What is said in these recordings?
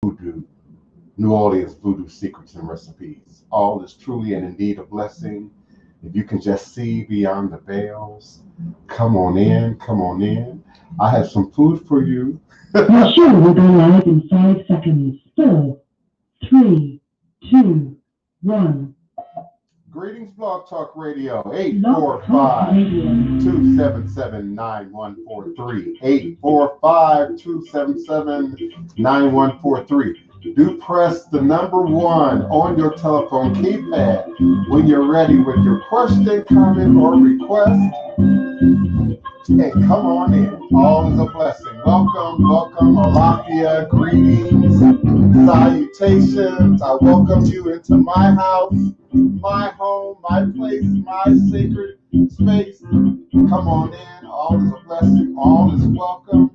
Voodoo, New Orleans Voodoo Secrets and Recipes. All is truly and indeed a blessing. If you can just see beyond the veils, come on in, come on in. I have some food for you. Your show will go live in 5 seconds. 4, 3, 2, 1. Greetings, Blog Talk Radio, Blog Talk Radio. 845-277-9143. 845-277-9143. Do press the number 1 on your telephone keypad when you're ready with your question, comment, or request. And come on in. All is a blessing. Welcome, welcome, Alafia, greetings, salutations. I welcome you into my house, my home, my place, my sacred space. Come on in. All is a blessing. All is welcome.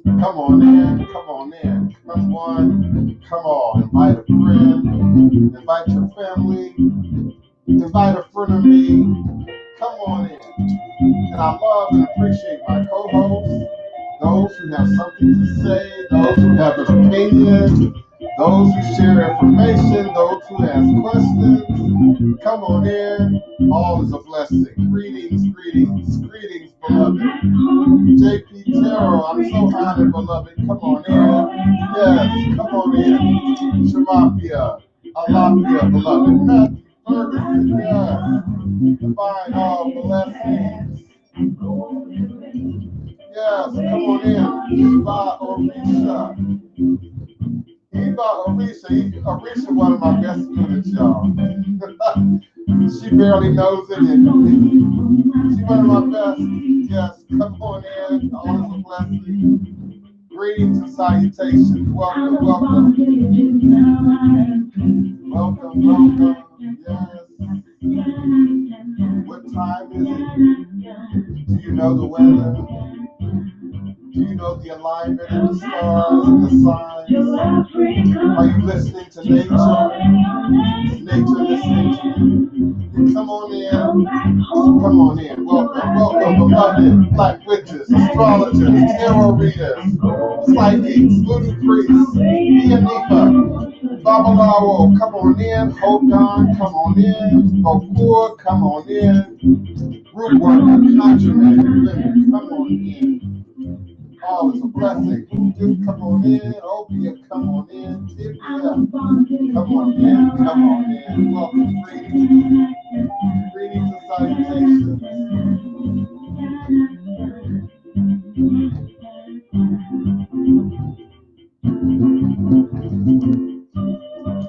Come on in. Come on in. Come on. Come on. Invite a friend. Invite your family. Invite a friend of me. Come on in. And I love and appreciate my co-hosts, those who have something to say, those who have an opinion, those who share information, those who ask questions. Come on in. All is a blessing. Greetings, greetings, greetings, beloved. JP Terrell, I'm so honored, beloved. Come on in. Yes, come on in. Shamafia, Alafia, beloved. Matthew Ferguson, yes. Divine all blessings. Yes, come on in. Eva Orisha. Orisha, one of my best students, y'all. She barely knows it, and she's one of my best. Yes, come on in. All is a blessing. Greetings and salutations. Welcome, welcome. Welcome, welcome. Yes. What time is it? Do you know the weather? Do you know the alignment of the stars and the signs? Are you listening to nature? Is nature listening to you? Come on in. Come on in. Welcome, welcome, beloved black witches, astrologers, tarot readers, psychics, voodoo priests, Ianifa, Babalawo, come on in. Hogan, come on in. Bokur, come on in. Root worker, conjuring, come on in. All is a blessing. Voodoo, come on in. Opiate, come on in. Tibia, come on in. Come on in. Welcome, greetings. Greetings and salutations.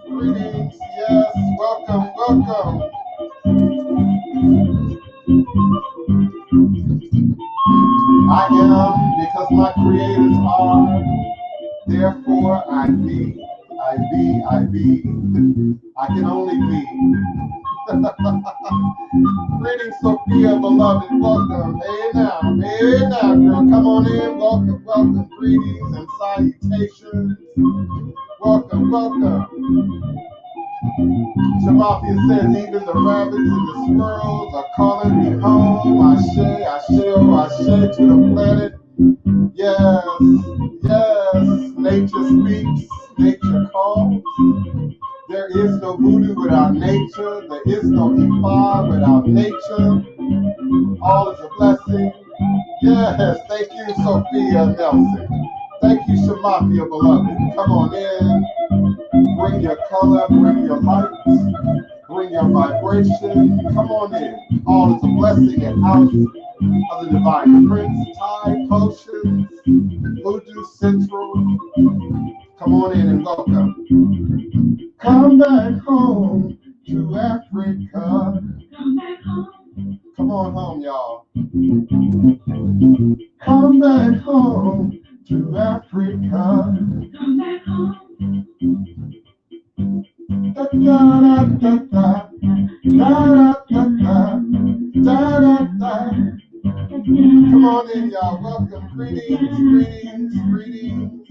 Greetings, yes. Welcome, welcome. I am because my creators are, therefore I be, I be, I be. I can only be. Greetings, Sophia, beloved, welcome. Hey now, girl, come on in. Welcome, welcome. Greetings and salutations. Welcome, welcome. Shamafia says even the rabbits and the squirrels are calling me home. Ashe, ashe, oh, ashe to the planet. Yes, yes, nature speaks, nature calls. There is no voodoo without nature. There is no Ifa without nature. All is a blessing. Yes, thank you, Sophia Nelson. Thank you, Shamafia, beloved. Come on in. Bring your color, bring your light, bring your vibration. Come on in. All is a blessing at House of the Divine Prince, Thai Potions, Voodoo Central. Come on in and welcome. Come back home to Africa. Come on home, y'all. Come back home to Africa. Come back home. Da da da da da da da da da da. Come on in, y'all. Welcome. Greetings, greetings, greetings.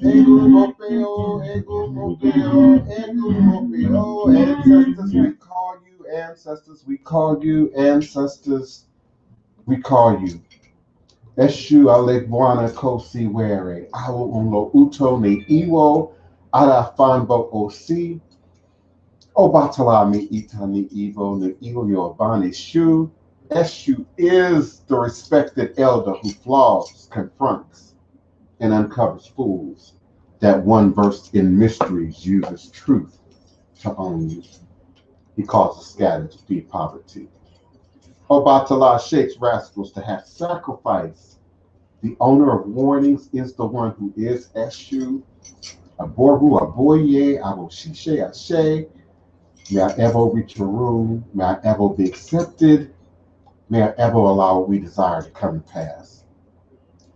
Ego mobile, ego mobile, ego mobile. Ancestors, we call you. Ancestors, we call you. Ancestors, we call you. Eshu Alekwana Kosi Were, Awo Unlo Uto Ne Iwo, Ada Fanbo Osi, Obatala Mi Itani Ivo, Ne Iwo Yobani Shu. Eshu is the respected elder who flaws, confronts, and uncovers fools, that one versed in mysteries uses truth to own you. He causes scattered to feed poverty. Obatala shakes rascals to have sacrifice. The owner of warnings is the one who is Eshu. Aboru, Aboye, Aboshishe, Ashe. May I ever reach your room. May I ever be accepted. May I ever allow what we desire to come to pass.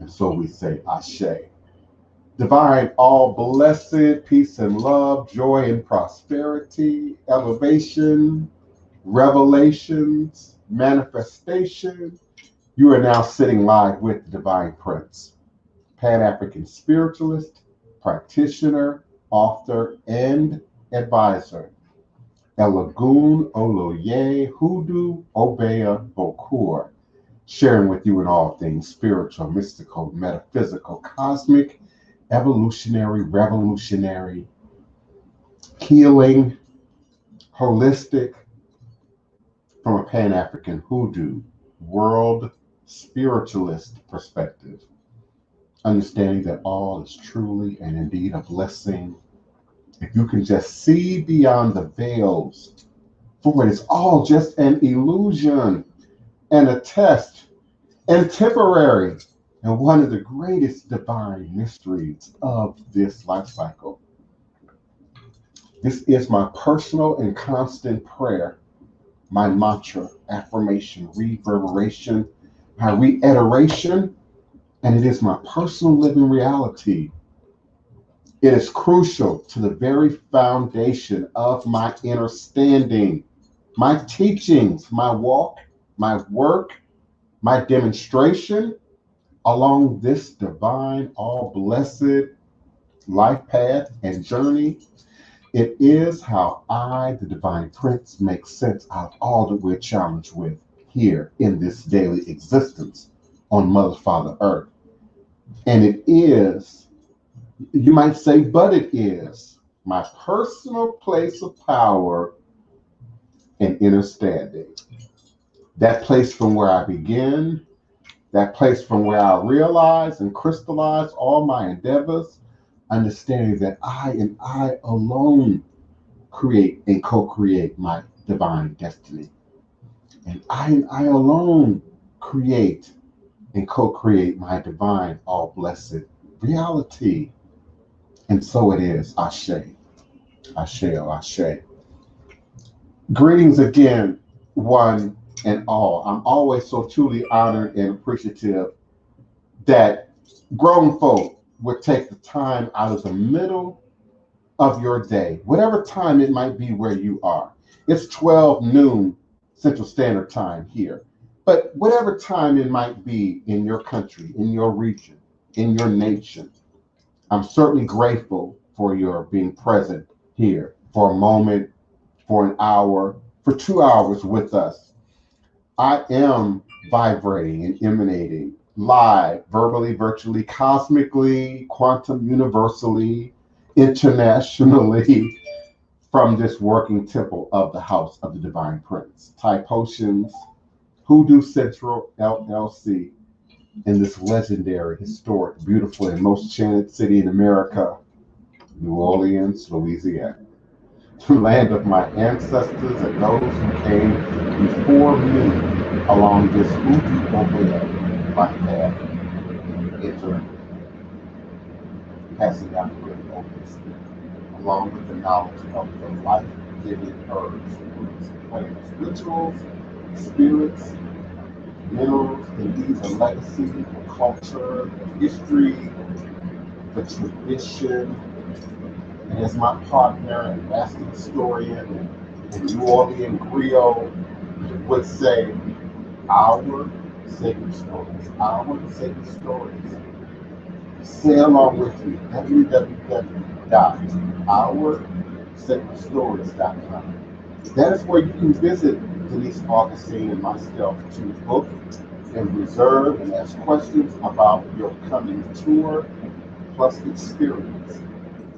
And so we say, Ashe. Divine, all blessed, peace and love, joy and prosperity, elevation, revelations, manifestation. You are now sitting live with the Divine Prince, Pan-African spiritualist, practitioner, author, and advisor. Elagun Oloye Hoodoo Obeya Bokur, sharing with you in all things spiritual, mystical, metaphysical, cosmic, evolutionary, revolutionary, healing, holistic, from a Pan-African Hoodoo, world spiritualist perspective, understanding that all is truly and indeed a blessing. If you can just see beyond the veils, for it is all just an illusion and a test and temporary, and one of the greatest divine mysteries of this life cycle. This is my personal and constant prayer, my mantra, affirmation, reverberation, my reiteration, and it is my personal living reality. It is crucial to the very foundation of my understanding, my teachings, my walk, my work, my demonstration along this divine, all blessed life path and journey. It is how I, the Divine Prince, make sense out of all that we're challenged with here in this daily existence on Mother, Father, Earth. And it is, you might say, but it is my personal place of power and understanding. That place from where I begin, that place from where I realize and crystallize all my endeavors, understanding that I and I alone create and co-create my divine destiny. And I alone create and co-create my divine, all blessed reality. And so it is. Ashe. Ashe, oh Ashe. Greetings again, one and all. I'm always so truly honored and appreciative that grown folk would take the time out of the middle of your day, whatever time it might be where you are. It's 12 noon Central Standard Time here. But whatever time it might be in your country, in your region, in your nation, I'm certainly grateful for your being present here for a moment, for an hour, for 2 hours with us. I am vibrating and emanating live, verbally, virtually, cosmically, quantum, universally, internationally from this working temple of the House of the Divine Prince. Thai Potions, Hoodoo Central LLC, in this legendary, historic, beautiful, and most chanted city in America, New Orleans, Louisiana. The land of my ancestors and those who came before me along this Hoodoo Obeah life path, entering, passing down the great open spirit, along with the knowledge of the life-giving herbs, roots, plants, rituals, spirits, minerals, and these are legacy, the culture, the history, the tradition. And as my partner and master historian and New Orleans Griot would say, our sacred stories, our sacred stories. Say along with me, www.oursacredstories.com. That is where you can visit Denise Augustine and myself to book and reserve and ask questions about your coming tour plus experience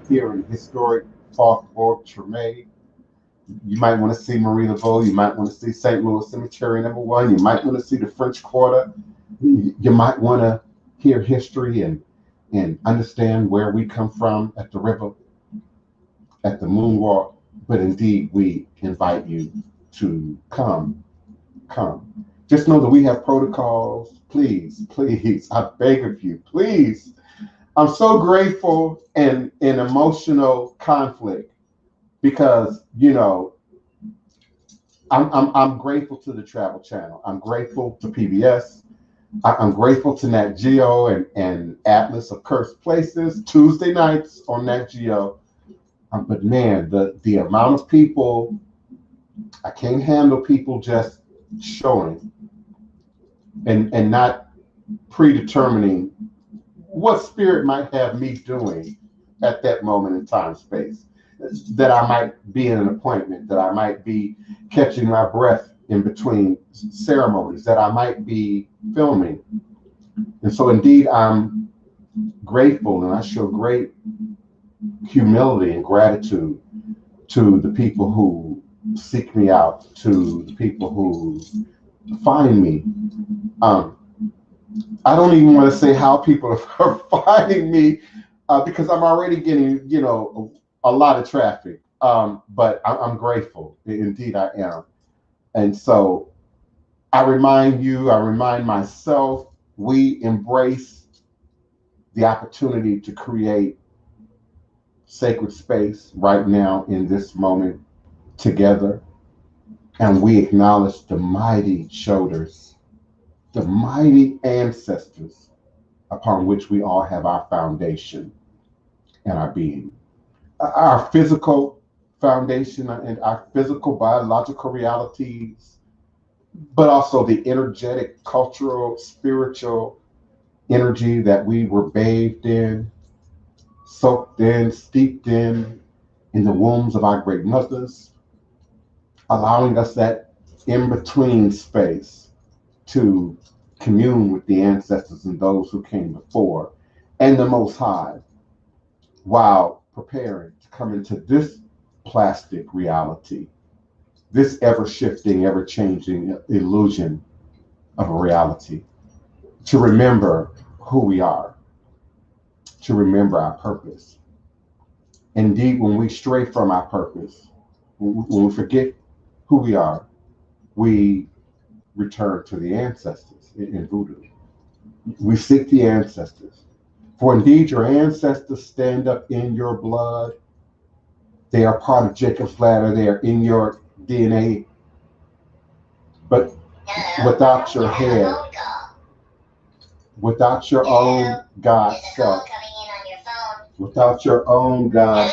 here in historic Falkburg Treme. You might want to see Marie Laveau. You might want to see St. Louis Cemetery #1. You might want to see the French Quarter. You might want to hear history and understand where we come from at the river, at the moonwalk. But indeed, we invite you to come. Just know that we have protocols. Please, I beg of you, please. I'm so grateful and in emotional conflict because, I'm grateful to the Travel Channel. I'm grateful to PBS. I'm grateful to Nat Geo and Atlas of Cursed Places, Tuesday nights on Nat Geo. But man, the amount of people, I can't handle people just showing and not predetermining what spirit might have me doing at that moment in time space. That I might be in an appointment, that I might be catching my breath in between ceremonies, that I might be filming. And so indeed, I'm grateful and I show great humility and gratitude to the people who seek me out, to the people who find me. I don't even want to say how people are finding me because I'm already getting, a lot of traffic. But I'm grateful. Indeed, I am. And so I remind myself, we embrace the opportunity to create sacred space right now in this moment together. And we acknowledge the mighty shoulders, the mighty ancestors upon which we all have our foundation and our being. Our physical foundation and our physical biological realities, but also the energetic, cultural, spiritual energy that we were bathed in, soaked in, steeped in the wombs of our great mothers, allowing us that in-between space to commune with the ancestors and those who came before and the Most High while preparing to come into this plastic reality, this ever-shifting, ever-changing illusion of a reality, to remember who we are, to remember our purpose. Indeed, when we stray from our purpose, when we forget who we are, we return to the ancestors in Voodoo. We seek the ancestors. For indeed, your ancestors stand up in your blood. They are part of Jacob's ladder. They are in your DNA. But without your head, without your own God self, without your own God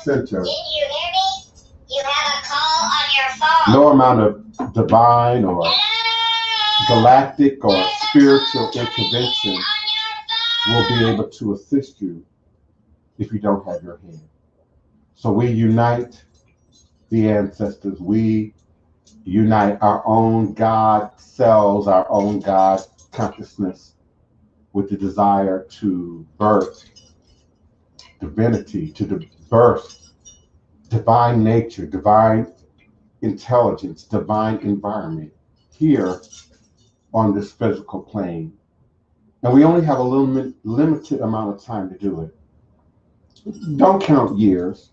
center, no amount of divine or galactic or spiritual intervention will be able to assist you if you don't have your hand. So we unite the ancestors. We unite our own God selves, our own God consciousness with the desire to birth divinity, to birth divine nature, divine intelligence, divine environment here on this physical plane. And we only have a limited amount of time to do it. Don't count years,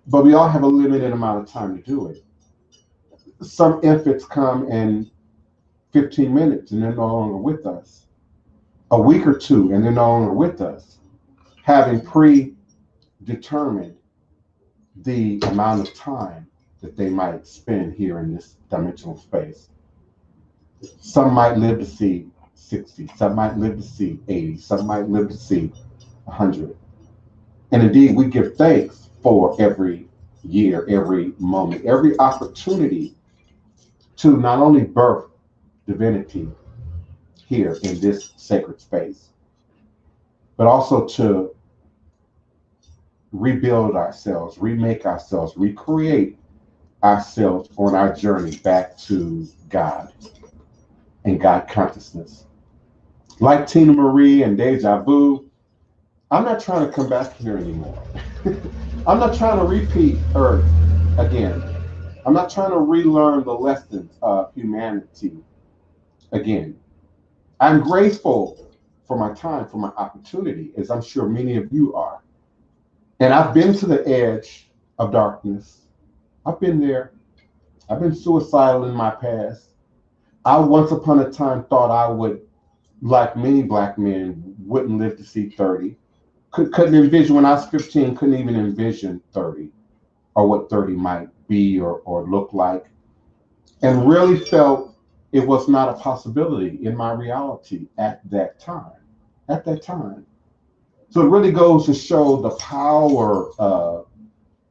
but we all have a limited amount of time to do it. Some infants come in 15 minutes and they're no longer with us. A week or two and they're no longer with us, having predetermined the amount of time that they might spend here in this dimensional space. Some might live to see 60, some might live to see 80, some might live to see 100. And indeed, we give thanks for every year, every moment, every opportunity to not only birth divinity here in this sacred space, but also to rebuild ourselves, remake ourselves, recreate ourselves on our journey back to God. and God consciousness. Like Tina Marie and Deja Vu, I'm not trying to come back here anymore. I'm not trying to repeat Earth again. I'm not trying to relearn the lessons of humanity again. I'm grateful for my time, for my opportunity, as I'm sure many of you are. And I've been to the edge of darkness. I've been there. I've been suicidal in my past. I once upon a time thought I would, like many black men, wouldn't live to see 30. Couldn't envision when I was 15, couldn't even envision 30 or what 30 might be or look like. And really felt it was not a possibility in my reality at that time. At that time. So it really goes to show the power of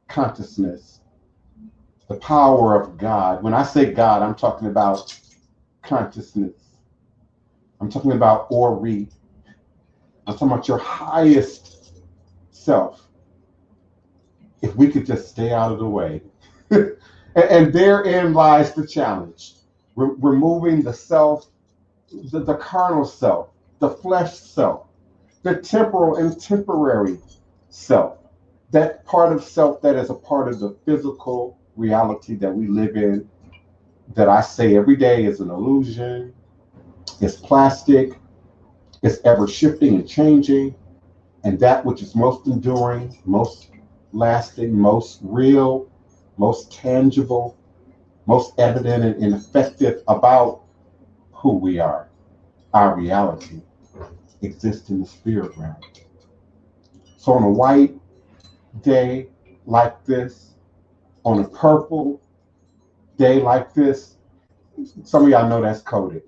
consciousness, the power of God. When I say God, I'm talking about consciousness. I'm talking about Ori. I'm talking about your highest self. If we could just stay out of the way. and therein lies the challenge. Removing the self, the carnal self, the flesh self, the temporal and temporary self. That part of self that is a part of the physical reality that we live in, that I say every day is an illusion, it's plastic, it's ever shifting and changing, and that which is most enduring, most lasting, most real, most tangible, most evident and effective about who we are, our reality, exists in the spirit realm. So on a white day like this, on a purple day like this, some of y'all know that's coded.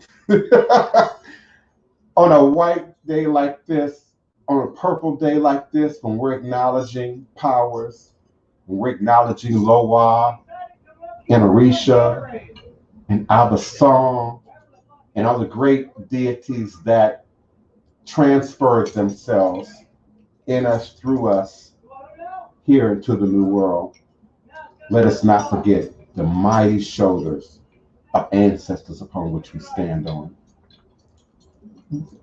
On a white day like this, on a purple day like this, when we're acknowledging powers, when we're acknowledging Loa and Orisha and Abba Song and all the great deities that transferred themselves in us, through us, here into the new world, let us not forget the mighty shoulders of ancestors upon which we stand on.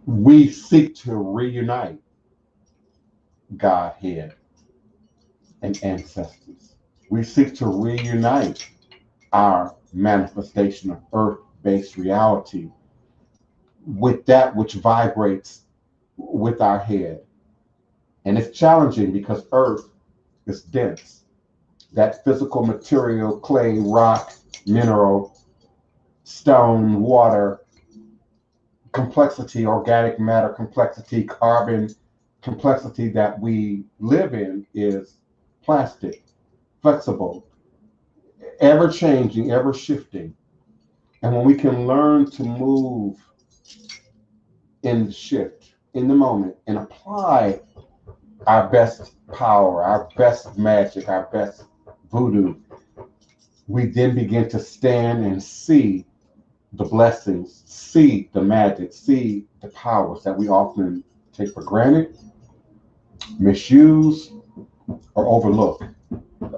We seek to reunite Godhead and ancestors. We seek to reunite our manifestation of earth-based reality with that which vibrates with our head. And it's challenging because earth is dense. That physical material, clay, rock, mineral, stone, water, complexity, organic matter complexity, carbon complexity that we live in is plastic, flexible, ever changing, ever shifting. And when we can learn to move in the shift, in the moment, and apply our best power, our best magic, our best voodoo, we then begin to stand and see the blessings, see the magic, see the powers that we often take for granted, misuse, or overlook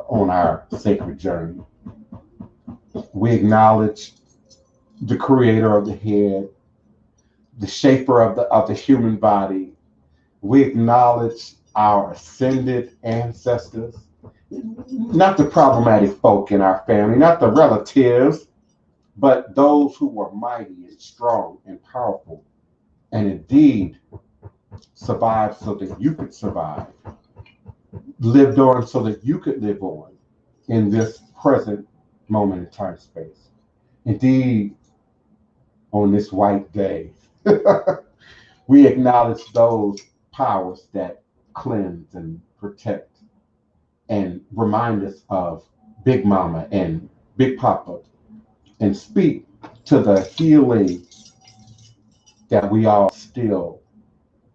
on our sacred journey. We acknowledge the creator of the head, the shaper of the human body. We acknowledge our ascended ancestors, not the problematic folk in our family, not the relatives, but those who were mighty and strong and powerful, and indeed survived so that you could survive, lived on so that you could live on in this present moment in time space. Indeed, on this white day, we acknowledge those powers that cleanse and protect and remind us of Big Mama and Big Papa and speak to the healing that we all still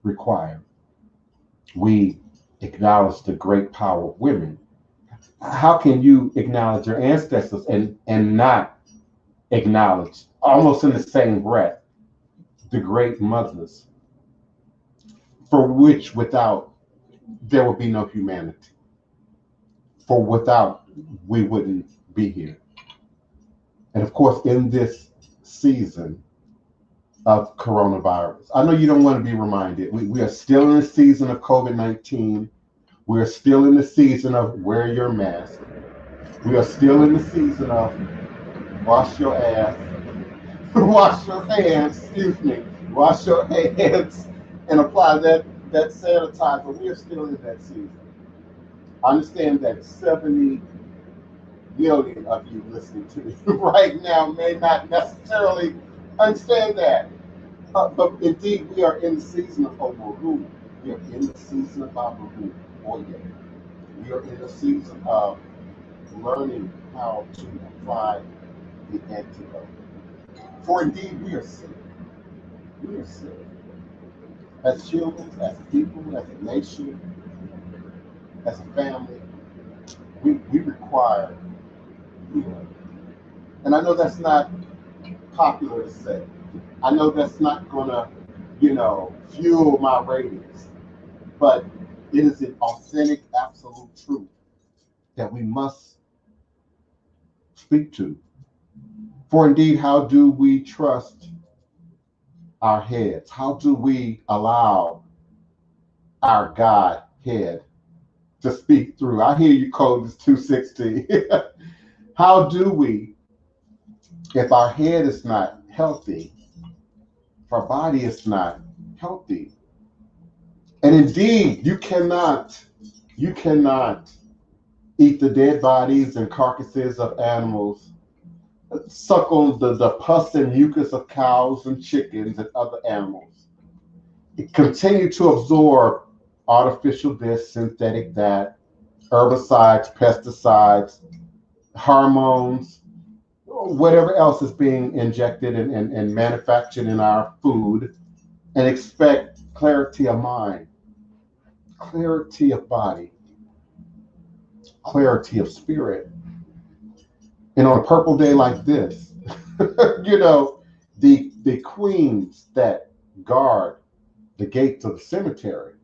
require. We acknowledge the great power of women. How can you acknowledge your ancestors and not acknowledge, almost in the same breath, the great mothers for which without there would be no humanity? For without we wouldn't be here. And of course, in this season, of coronavirus. I know you don't want to be reminded. We are still in the season of COVID-19. We are still in the season of wear your mask. We are still in the season of wash your ass, wash your hands, excuse me, wash your hands and apply that sanitizer. We are still in that season. I understand that 70 million of you listening to me right now may not necessarily understand that. But indeed, we are in the season of Voodoo. We are in the season of Voodoo. Oh, yeah. We are in the season of learning how to apply the antidote. For indeed, we are sick. We are sick. As humans, as people, as a nation, as a family, we require healing. And I know that's not popular to say. I know that's not going to, fuel my ratings. But it is an authentic, absolute truth that we must speak to. For indeed, how do we trust our heads? How do we allow our God head to speak through? I hear you, Code 260. How do we, if our head is not healthy, if our body is not healthy? And indeed, you cannot eat the dead bodies and carcasses of animals, suckle the pus and mucus of cows and chickens and other animals. It continue to absorb artificial this, synthetic that, herbicides, pesticides, hormones, whatever else is being injected and manufactured in our food, and expect clarity of mind, clarity of body, clarity of spirit. And on a purple day like this, the queens that guard the gates of the cemetery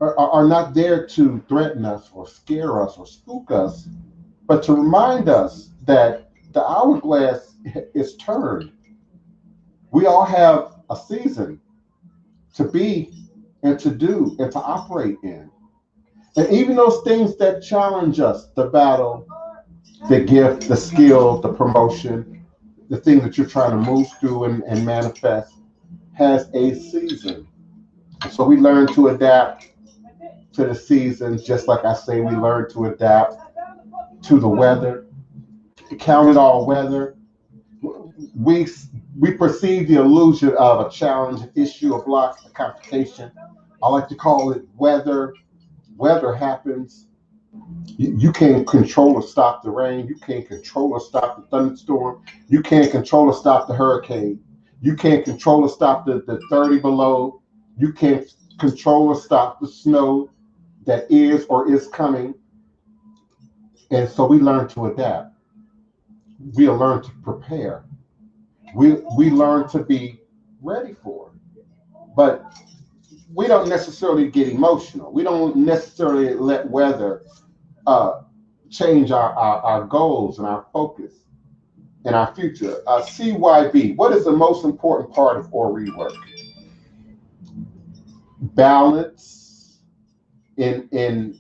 are not there to threaten us or scare us or spook us, but to remind us that the hourglass is turned. We all have a season to be and to do and to operate in. And even those things that challenge us, the battle, the gift, the skill, the promotion, the thing that you're trying to move through and manifest, has a season. So we learn to adapt to the seasons, just like I say, we learn to adapt to the weather. Count it all weather. We we perceive the illusion of a challenge, an issue, a block, a complication. I like to call it weather. Weather happens. You can't control or stop the rain. You can't control or stop the thunderstorm. You can't control or stop the hurricane. You can't control or stop the 30 below. You can't control or stop the snow that is or is coming. And so we learn to adapt. We learn to prepare. We learn to be ready for it. But we don't necessarily get emotional. We don't necessarily let weather uh, change our goals and our focus and our future. CYB, what is the most important part of Ori work? Balance in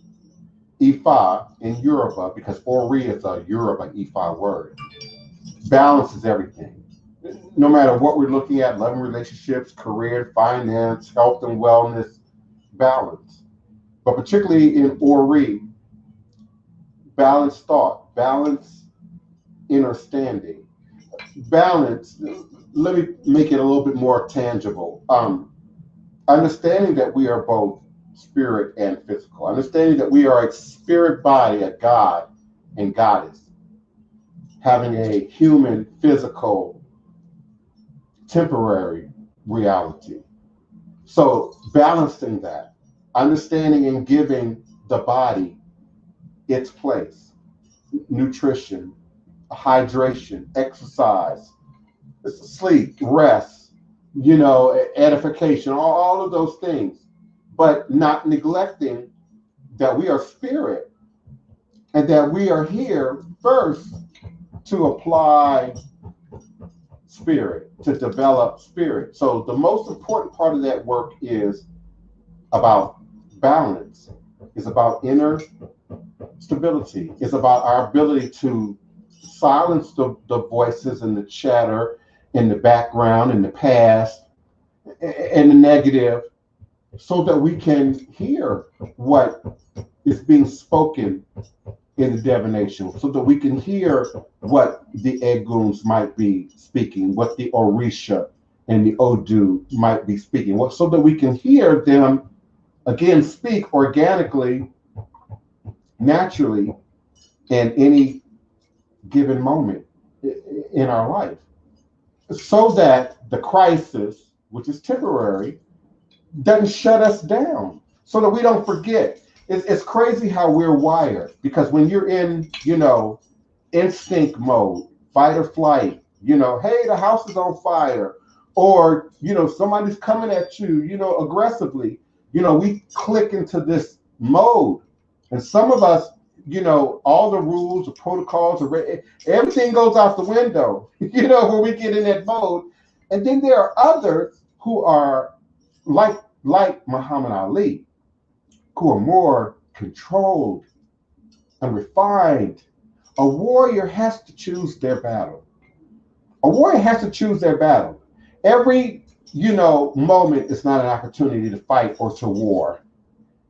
Ifa, in Yoruba, because Ori is a Yoruba Ifa word. Balance is everything. No matter what we're looking at, loving relationships, career, finance, health and wellness, balance. But particularly in Ori, balance thought, balance understanding, balance. Let me make it a little bit more tangible. Understanding that we are both spirit and physical, understanding that we are a spirit body, a God and goddess, having a human, physical, temporary reality. So balancing that, understanding and giving the body its place, nutrition, hydration, exercise, sleep, rest, edification, all of those things, but not neglecting that we are spirit and that we are here first to apply spirit, to develop spirit. So the most important part of that work is about balance, is about inner stability, is about our ability to silence the voices and the chatter in the background, in the past, and the negative, so that we can hear what is being spoken in the divination, so that we can hear what the Eguns might be speaking, what the Orisha and the Odu might be speaking, so that we can hear them again speak organically, naturally, in any given moment in our life, so that the crisis, which is temporary, doesn't shut us down, so that we don't forget. It's crazy how we're wired, because when you're in, instinct mode, fight or flight, hey, the house is on fire, or, somebody's coming at you, aggressively, we click into this mode. And some of us, all the rules, the protocols, everything goes out the window, when we get in that mode. And then there are others who are like Muhammad Ali, who are more controlled and refined. A warrior has to choose their battle. A warrior has to choose their battle. Every, moment is not an opportunity to fight or to war.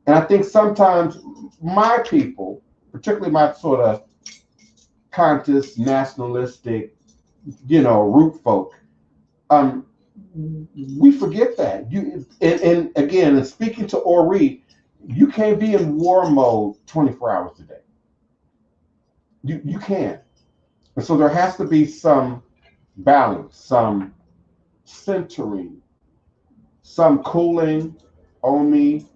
And I think sometimes my people, particularly my sort of conscious, nationalistic, root folk, we forget that. And again, in speaking to Ori, you can't be in war mode 24 hours a day. You can't. And so there has to be some balance, some centering, some cooling, Omi,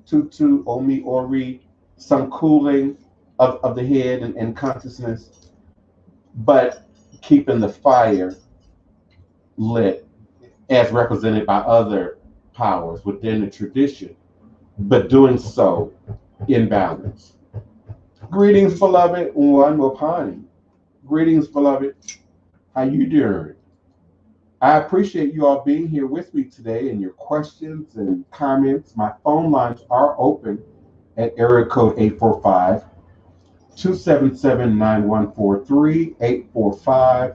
Tutu, Omi, Ori, some cooling of the head and consciousness, but keeping the fire lit as represented by other powers within the tradition, but doing so in balance. Greetings, beloved, one Wapani. Greetings, beloved. How you doing? I appreciate you all being here with me today, and your questions and comments. My phone lines are open at area code 845-277-9143,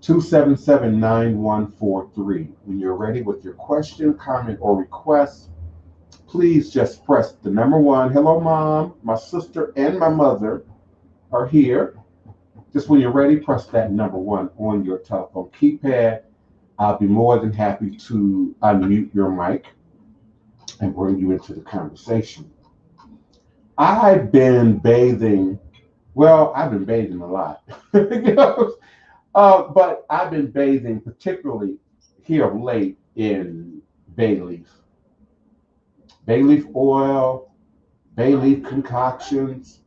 845-277-9143. When you're ready with your question, comment, or request, please just press the number one. Hello, Mom. My sister and my mother are here. Just when you're ready, press that number one on your telephone keypad. I'll be more than happy to unmute your mic and bring you into the conversation. I've been bathing. Well, I've been bathing a lot, but I've been bathing particularly here of late in bay leaf oil, bay leaf concoctions.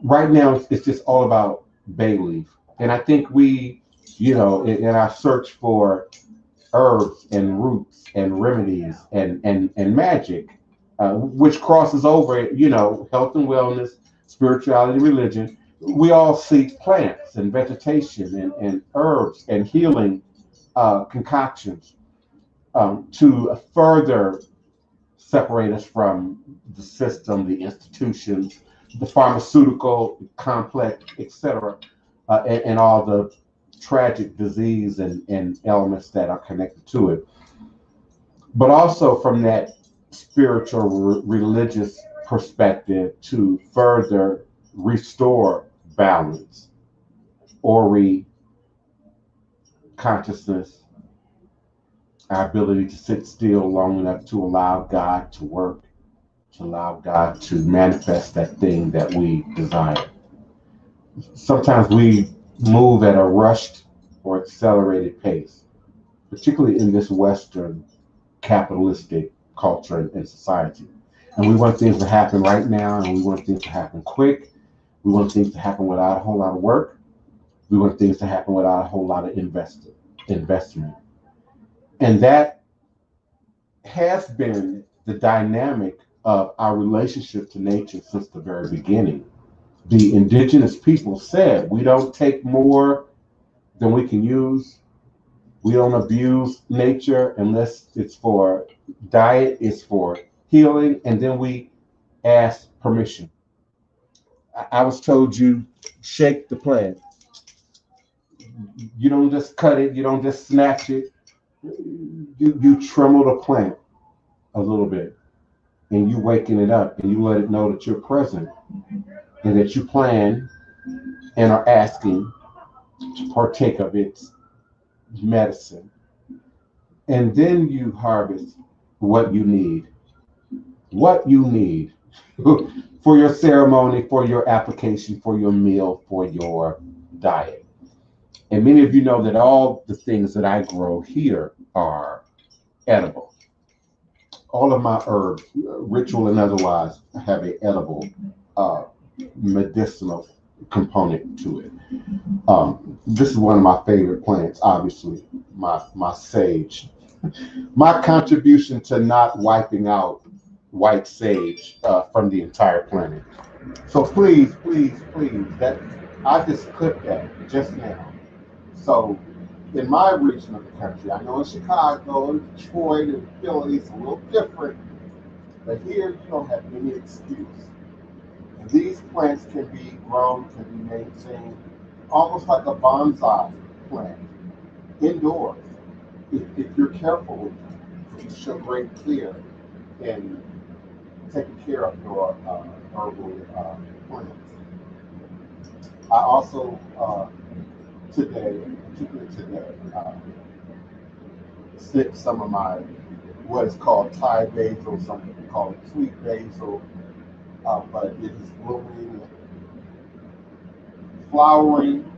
Right now, it's just all about bay leaf. And I think we, in our search for herbs and roots and remedies and magic, which crosses over, health and wellness, spirituality, religion, we all seek plants and vegetation and herbs and healing concoctions to further separate us from the system, the institutions, the pharmaceutical complex, etc., and all the tragic disease and elements that are connected to it. But also from that spiritual, religious perspective to further restore balance, Ori, consciousness, our ability to sit still long enough to allow God to work, to allow God to manifest that thing that we desire. Sometimes we move at a rushed or accelerated pace, particularly in this Western capitalistic culture and society. And we want things to happen right now, and we want things to happen quick. We want things to happen without a whole lot of work. We want things to happen without a whole lot of investment. And that has been the dynamic of our relationship to nature since the very beginning. The indigenous people said, we don't take more than we can use. We don't abuse nature unless it's for diet, it's for healing, and then we ask permission. I was told you shake the plant. You don't just cut it, you don't just snatch it. You tremble the plant a little bit and you waken it up and you let it know that you're present and that you plan and are asking to partake of its medicine. And then you harvest what you need. What you need for your ceremony, for your application, for your meal, for your diet. And many of you know that all the things that I grow here are edible. All of my herbs, ritual and otherwise, have an edible, uh, medicinal component to it. This is one of my favorite plants, obviously, my sage. My contribution to not wiping out white sage from the entire planet. So please, please, please, that I just clipped that just now. So in my region of the country, I know in Chicago and Detroit and Philly it's a little different, but here you don't have any excuse. And these plants can be grown, can be maintained almost like a bonsai plant indoors if you're careful with them. You show great care in taking care of your herbal plants. I also today, particularly today, snipped some of my what is called Thai basil, some people call it sweet basil, but it is blooming, flowering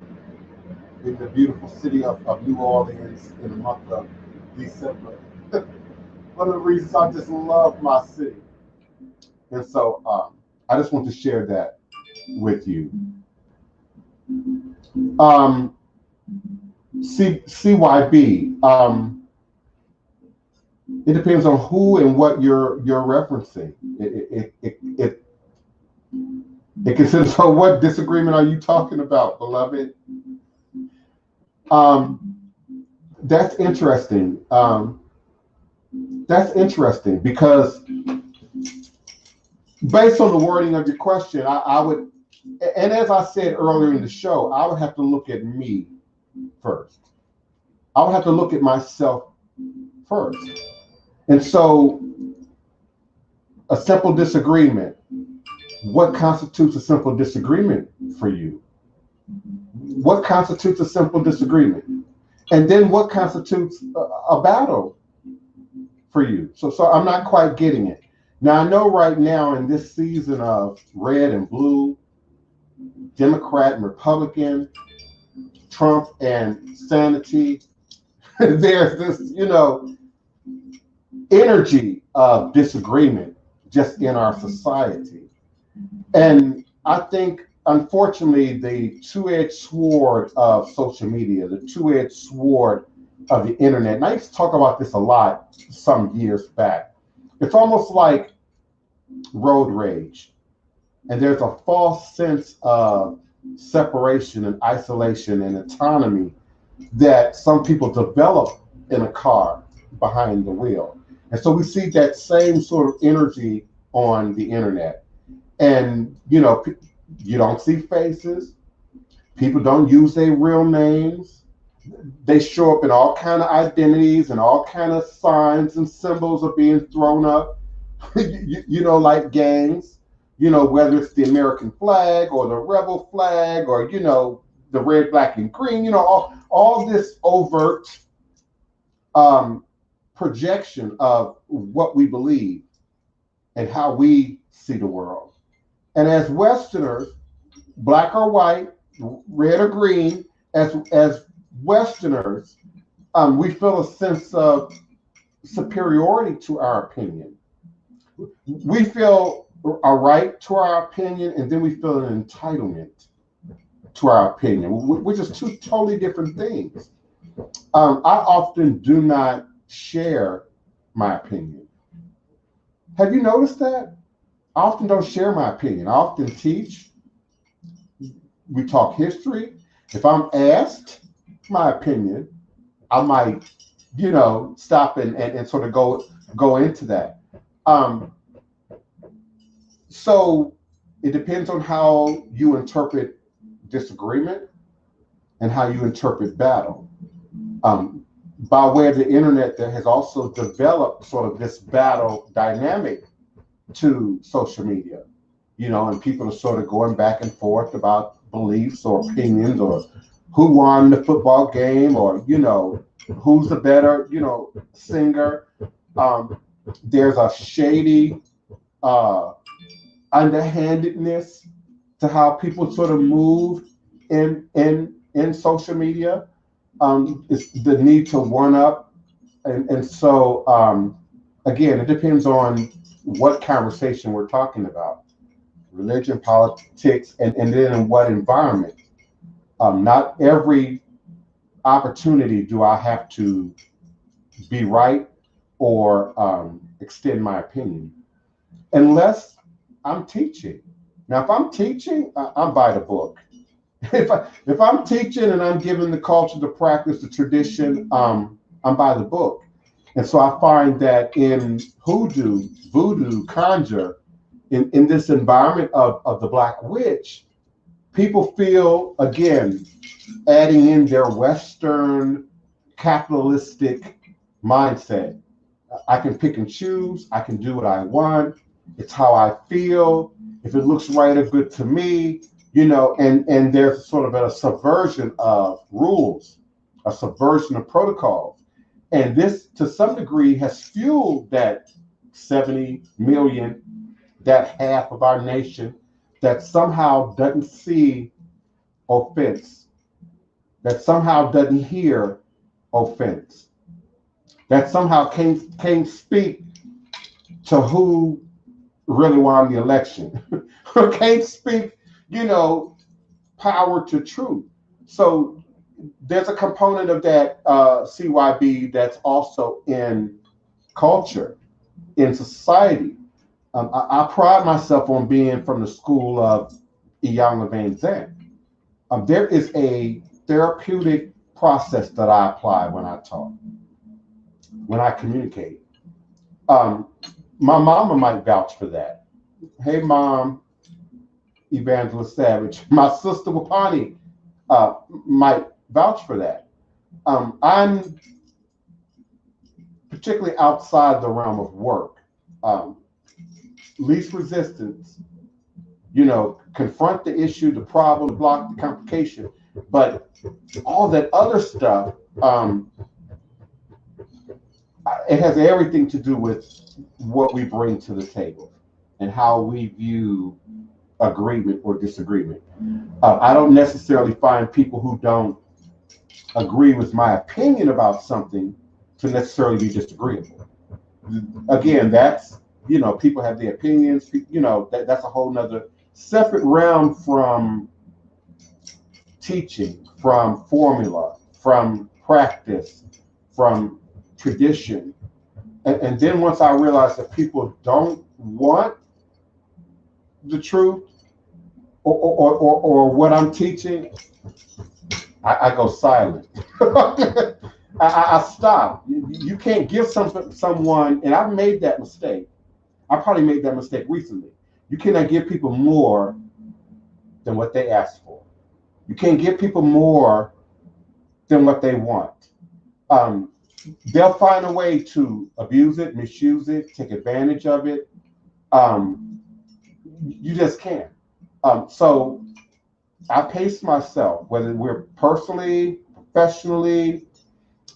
in the beautiful city of New Orleans in the month of December. One of the reasons I just love my city. And so I just want to share that with you. CYB. It depends on who and what you're referencing. It considers, so what disagreement are you talking about, beloved? That's interesting. That's interesting because based on the wording of your question, I would, and as I said earlier in the show, I would have to look at me first. I would have to look at myself first. And so a simple disagreement, what constitutes a simple disagreement for you? What constitutes a simple disagreement? And then what constitutes a battle for you? So I'm not quite getting it. Now I know right now in this season of red and blue, Democrat and Republican, Trump and sanity, there's this, energy of disagreement just in our society. And I think, unfortunately, the two-edged sword of social media, the two-edged sword of the internet, and I used to talk about this a lot some years back, it's almost like road rage. And there's a false sense of separation and isolation and autonomy that some people develop in a car behind the wheel. And so we see that same sort of energy on the internet. And, you don't see faces. People don't use their real names. They show up in all kind of identities and all kind of signs and symbols are being thrown up, like gangs, whether it's the American flag or the rebel flag or, the red, black, and green, all this overt projection of what we believe and how we see the world. And as Westerners, black or white, red or green, as Westerners, we feel a sense of superiority to our opinion. We feel a right to our opinion, and then we feel an entitlement to our opinion, which is two totally different things. I often do not share my opinion. Have you noticed that? I often don't share my opinion. I often teach. We talk history. If I'm asked my opinion, I might, stop and sort of go into that. So it depends on how you interpret disagreement and how you interpret battle. By way of the internet, there has also developed sort of this battle dynamic to social media, and people are sort of going back and forth about beliefs or opinions or who won the football game or, who's the better, singer. There's a shady underhandedness to how people sort of move in social media. It's the need to one up. And so, again, it depends on what conversation we're talking about, religion, politics, and then in what environment. Not every opportunity do I have to be right or extend my opinion, unless I'm teaching. Now, if I'm teaching, I'm by the book. If I'm teaching and I'm giving the culture, the practice, the tradition, I'm by the book. And so I find that in hoodoo, voodoo, conjure, in this environment of the Black witch, people feel, again, adding in their Western capitalistic mindset. I can pick and choose. I can do what I want. It's how I feel. If it looks right or good to me, and there's sort of a subversion of rules, a subversion of protocols. And this, to some degree, has fueled that 70 million, that half of our nation that somehow doesn't see offense, that somehow doesn't hear offense, that somehow can't speak to who really won the election, or can't speak, power to truth. So there's a component of that CYB that's also in culture, in society. I pride myself on being from the school of Iyanla Vanzant. There is a therapeutic process that I apply when I talk, when I communicate. My mama might vouch for that. Hey, Mom, Evangelist Savage. My sister Wapani might vouch for that. I'm particularly outside the realm of work. Least resistance, confront the issue, the problem, block the complication. But all that other stuff, it has everything to do with what we bring to the table and how we view agreement or disagreement. I don't necessarily find people who don't agree with my opinion about something to necessarily be disagreeable. Again, that's, people have their opinions, that's a whole nother separate realm from teaching, from formula, from practice, from tradition. And then once I realized that people don't want the truth or what I'm teaching, I go silent. I stop. You can't give someone, and I've made that mistake. I probably made that mistake recently. You cannot give people more than what they ask for. You can't give people more than what they want. They'll find a way to abuse it, misuse it, take advantage of it. You just can't. So I pace myself, whether we're personally, professionally,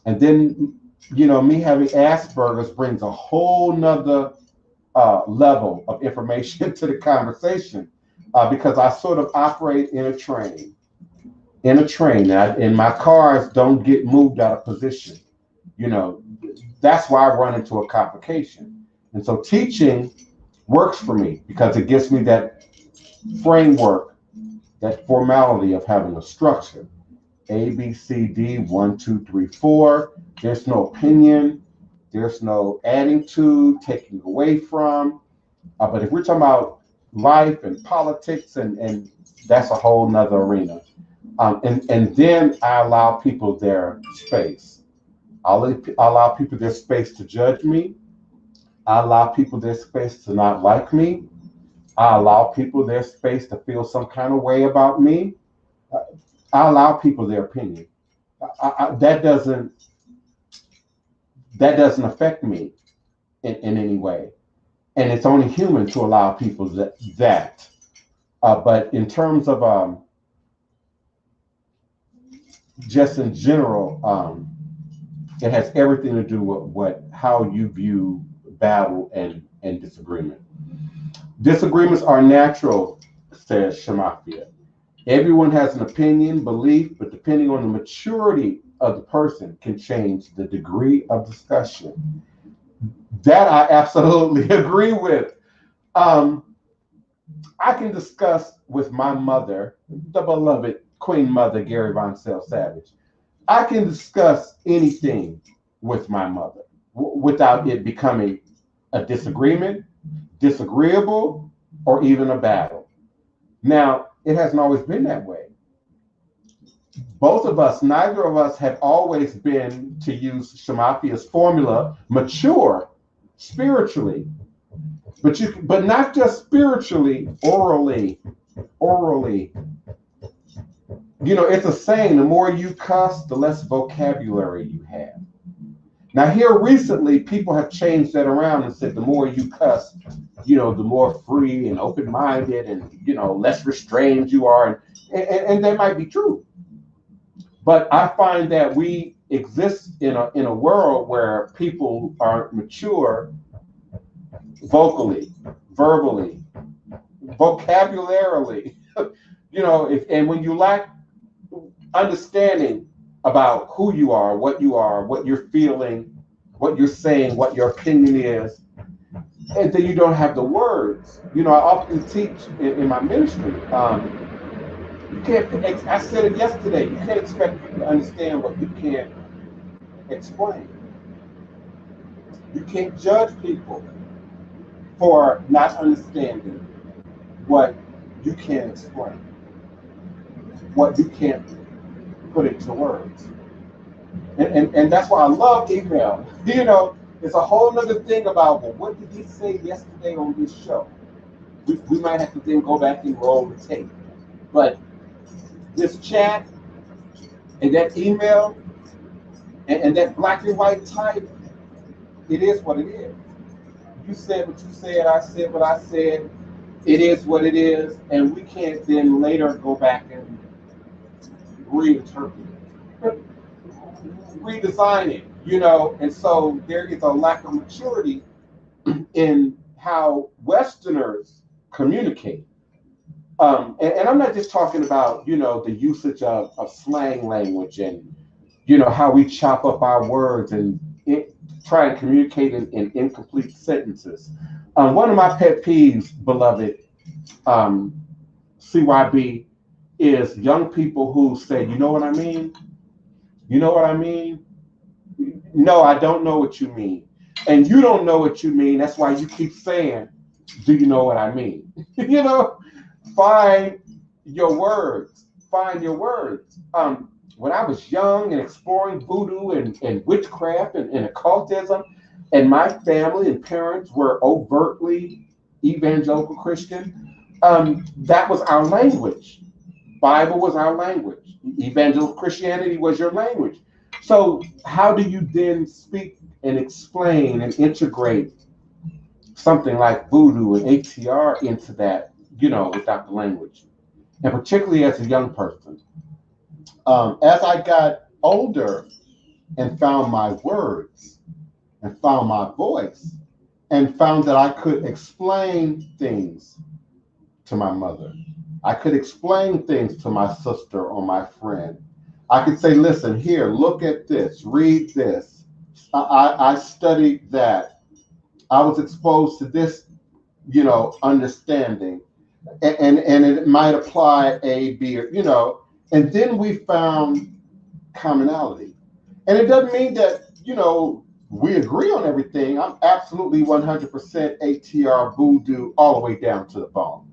and then, me having Asperger's brings a whole nother level of information to the conversation because I sort of operate in a train. And my cars don't get moved out of position. That's why I run into a complication. And so teaching works for me because it gives me that framework, that formality of having a structure. A, B, C, D, 1, 2, 3, 4. There's no opinion. There's no adding to, taking away from. But if we're talking about life and politics, and that's a whole nother arena. And then I allow people their space. I allow people their space to judge me. I allow people their space to not like me. I allow people their space to feel some kind of way about me. I allow people their opinion. That doesn't affect me in any way, and it's only human to allow people that. But in terms of just in general, it has everything to do with how you view battle and disagreement. Disagreements are natural, says Shamafia. Everyone has an opinion, belief, but depending on the maturity of the person can change the degree of discussion. That I absolutely agree with. Um, I can discuss with my mother, the beloved Queen Mother Gary Von Sell Savage. I can discuss anything with my mother without it becoming a disagreement, disagreeable, or even a battle. Now, it hasn't always been that way. Both of us, neither of us have always been, to use Shamafia's formula, mature spiritually. But not just spiritually, orally. It's a saying, the more you cuss, the less vocabulary you have. Now here recently, people have changed that around and said the more you cuss, the more free and open-minded and, less restrained you are. And that might be true. But I find that we exist in a world where people are mature vocally, verbally, vocabularily. And when you lack understanding about who you are, what you're feeling, what you're saying, what your opinion is, and then you don't have the words. I often teach in my ministry. You can't. I said it yesterday. You can't expect people to understand what you can't explain. You can't judge people for not understanding what you can't explain, what you can't put into words. And that's why I love email. It's a whole other thing about, well, what did he say yesterday on this show? We might have to then go back and roll the tape. But this chat and that email and that black and white type, it is what it is. You said what you said, I said what I said. It is what it is, and we can't then later go back and reinterpret it, redesign it, and so there is a lack of maturity in how Westerners communicate. And I'm not just talking about, the usage of slang language and, how we chop up our words and try and communicate in incomplete sentences. One of my pet peeves, beloved CYB, is young people who say, you know what I mean? You know what I mean? No, I don't know what you mean. And you don't know what you mean. That's why you keep saying, do you know what I mean? Find your words. Find your words. When I was young and exploring voodoo and witchcraft and occultism, and my family and parents were overtly evangelical Christian, that was our language. Bible was our language. Evangelical Christianity was your language. So how do you then speak and explain and integrate something like voodoo and ATR into that, without the language? And particularly as a young person. As I got older and found my words and found my voice and found that I could explain things to my mother, I could explain things to my sister or my friend. I could say, listen, here, look at this, read this. I studied that. I was exposed to this, understanding. And it might apply A, B, or, and then we found commonality. And it doesn't mean that, we agree on everything. I'm absolutely 100% ATR voodoo all the way down to the bone.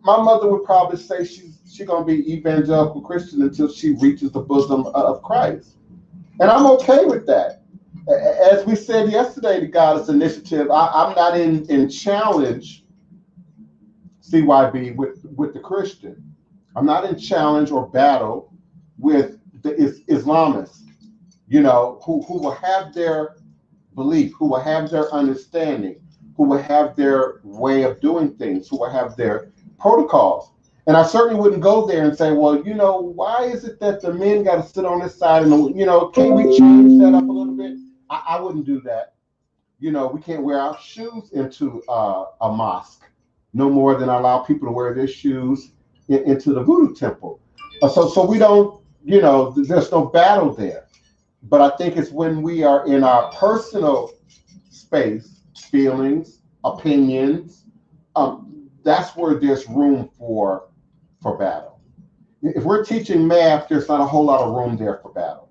My mother would probably say she's going to be evangelical Christian until she reaches the bosom of Christ. And I'm okay with that. As we said yesterday, the Goddess Initiative, I'm not in challenge, CYB, with the Christian. I'm not in challenge or battle with the Islamists, who will have their belief, who will have their understanding, who will have their way of doing things, who will have their protocols. And I certainly wouldn't go there and say, well, why is it that the men got to sit on this side and, can we change that up a little bit? I wouldn't do that. We can't wear our shoes into a mosque no more than I allow people to wear their shoes into the Voodoo temple. So we don't, there's no battle there. But I think it's when we are in our personal space, feelings, opinions, that's where there's room for battle. If we're teaching math, there's not a whole lot of room there for battle.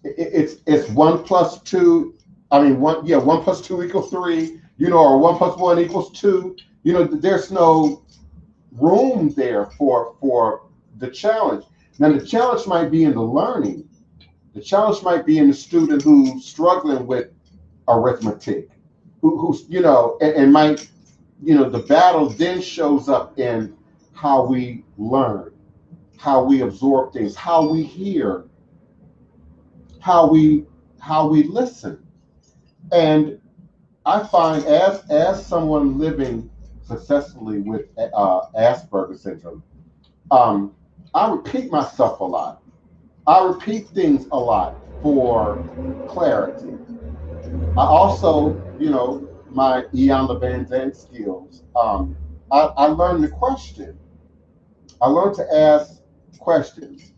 It's 1 plus 2. I mean, 1 plus 2 equals 3. Or 1 plus 1 equals 2. There's no room there for the challenge. Now, the challenge might be in the learning. The challenge might be in the student who's struggling with arithmetic, who's and might the battle then shows up in how we learn, how we absorb things, how we hear, how we listen. And I find as someone living successfully with Asperger's syndrome, I repeat myself a lot. I repeat things a lot for clarity. I also, my Ian Levanzan skills. I learned to question. I learned to ask questions,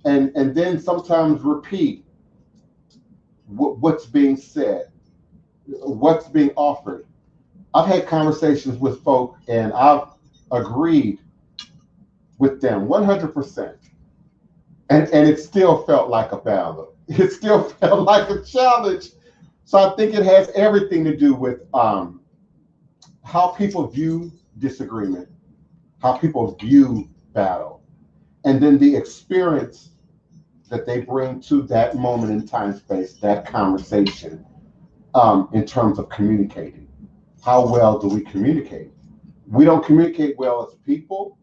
and then sometimes repeat what's being said, what's being offered. I've had conversations with folk, and I've agreed with them 100%, and it still felt like a battle. It still felt like a challenge. So I think it has everything to do with how people view disagreement, how people view battle, and then the experience that they bring to that moment in time space, that conversation, in terms of communicating. How well do we communicate? We don't communicate well as people.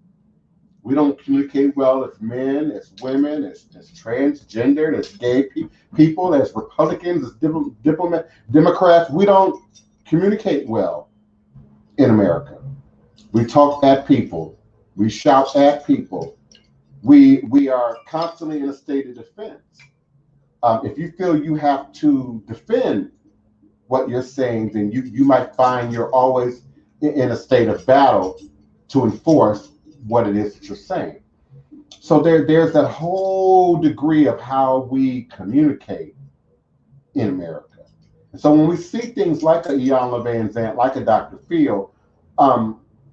We don't communicate well as men, as women, as transgender, as gay people, as Republicans, as Democrats. We don't communicate well in America. We talk at people. We shout at people. We are constantly in a state of defense. If you feel you have to defend what you're saying, then you might find you're always in a state of battle to enforce what it is that you're saying. So there's that whole degree of how we communicate in America. And so when we see things like a Ian Levanzant, like a Dr. Phil,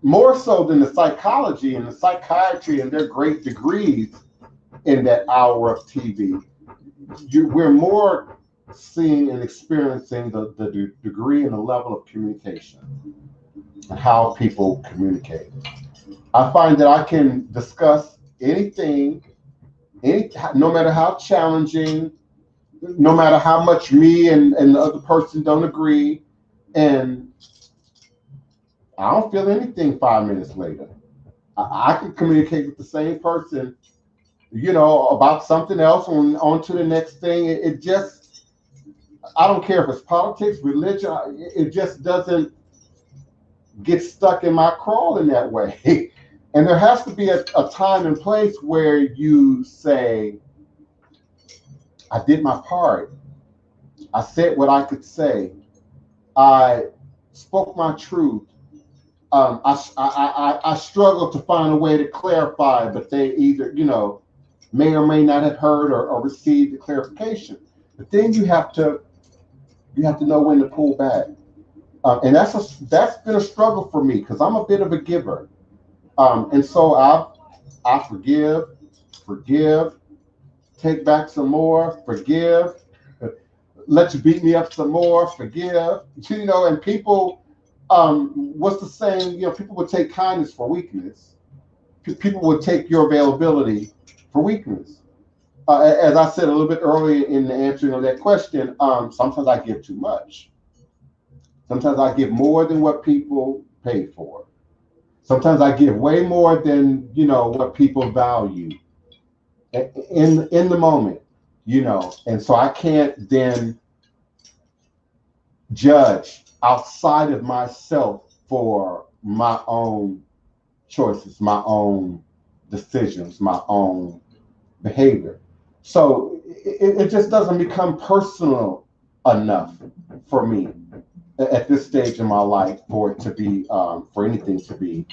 more so than the psychology and the psychiatry and their great degrees in that hour of TV, we're more seeing and experiencing the degree and the level of communication and how people communicate. I find that I can discuss anything, no matter how challenging, no matter how much me and the other person don't agree, and I don't feel anything 5 minutes later. I can communicate with the same person, about something else on to the next thing. It just, I don't care if it's politics, religion, it just doesn't get stuck in my crawl in that way. And there has to be a time and place where you say, I did my part. I said what I could say. I spoke my truth. I struggled to find a way to clarify, but they either, may or may not have heard or received the clarification. But then you have to know when to pull back. And that's been a struggle for me because I'm a bit of a giver. And so I forgive, take back some more, forgive, let you beat me up some more, forgive, and people, what's the saying? People would take kindness for weakness. People would take your availability for weakness. As I said a little bit earlier in the answering of that question, sometimes I give too much. Sometimes I give more than what people pay for. Sometimes I give way more than what people value in the moment, and so I can't then judge outside of myself for my own choices, my own decisions, my own behavior. So it just doesn't become personal enough for me at this stage in my life for it to be for anything to be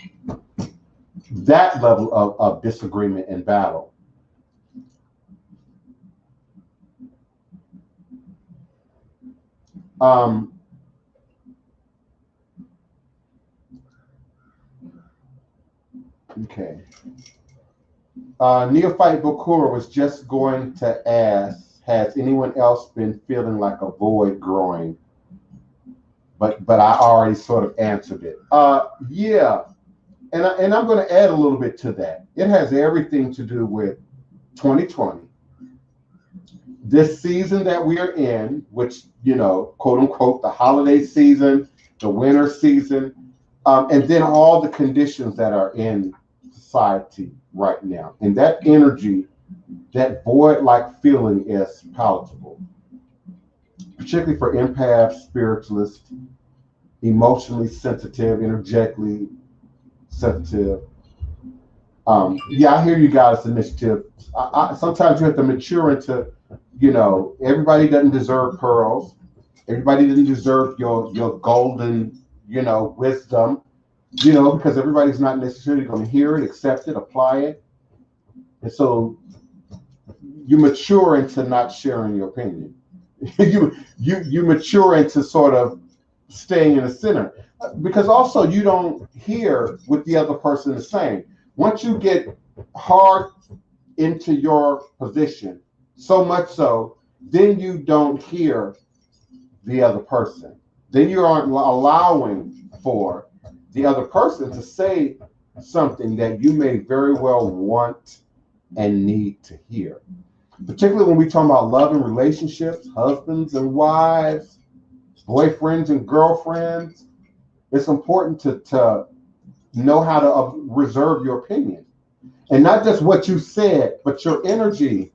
that level of disagreement and battle. Um, okay. Neophyte Bakura was just going to ask, has anyone else been feeling like a void growing? But I already sort of answered it. Yeah, and I'm going to add a little bit to that. It has everything to do with 2020, this season that we are in, which quote unquote, the holiday season, the winter season, and then all the conditions that are in society right now, and that energy, that void-like feeling is palatable, particularly for empaths, spiritualists, emotionally sensitive, energetically sensitive. Yeah, I hear you guys' initiative. Sometimes you have to mature into, everybody doesn't deserve pearls. Everybody doesn't deserve your golden, wisdom, because everybody's not necessarily going to hear it, accept it, apply it. And so you mature into not sharing your opinion. you mature into sort of staying in the center, because also you don't hear what the other person is saying. Once you get hard into your position, so much so, then you don't hear the other person. Then you aren't allowing for the other person to say something that you may very well want and need to hear. Particularly when we talk about love and relationships, husbands and wives, boyfriends and girlfriends, it's important to know how to reserve your opinion. And not just what you said, but your energy.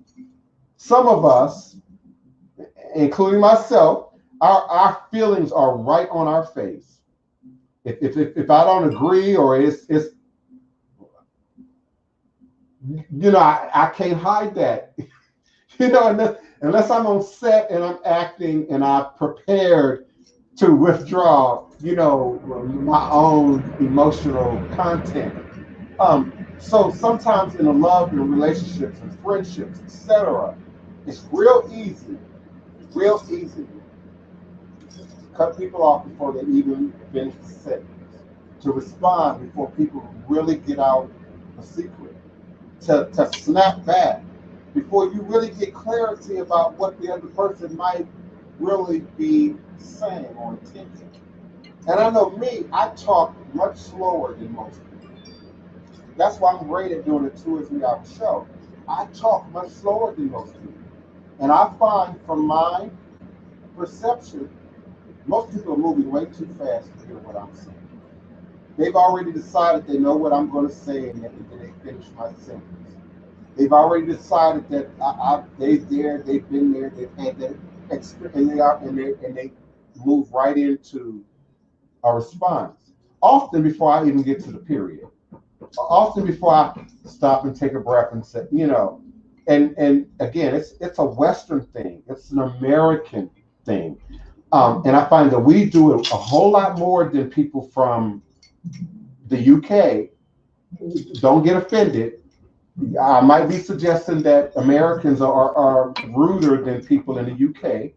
Some of us, including myself, our feelings are right on our face. If I don't agree, or it's I can't hide that. Unless I'm on set and I'm acting and I've prepared to withdraw, my own emotional content. So sometimes in a love and relationships and friendships, etc., it's real easy to cut people off before they even finish the sentence, to respond before people really get out a secret, to snap back before you really get clarity about what the other person might really be saying or intending. And I know me, I talk much slower than most people. That's why I'm great at doing a 2 or 3 hour show. I talk much slower than most people. And I find from my perception, most people are moving way too fast to hear what I'm saying. They've already decided they know what I'm going to say, and then they finish my sentence. They've already decided that they've been there, they've had that experience, and they move right into a response. Often before I even get to the period. Often before I stop and take a breath and say, and again, it's a Western thing. It's an American thing, and I find that we do it a whole lot more than people from the UK. Don't get offended. I might be suggesting that Americans are ruder than people in the UK.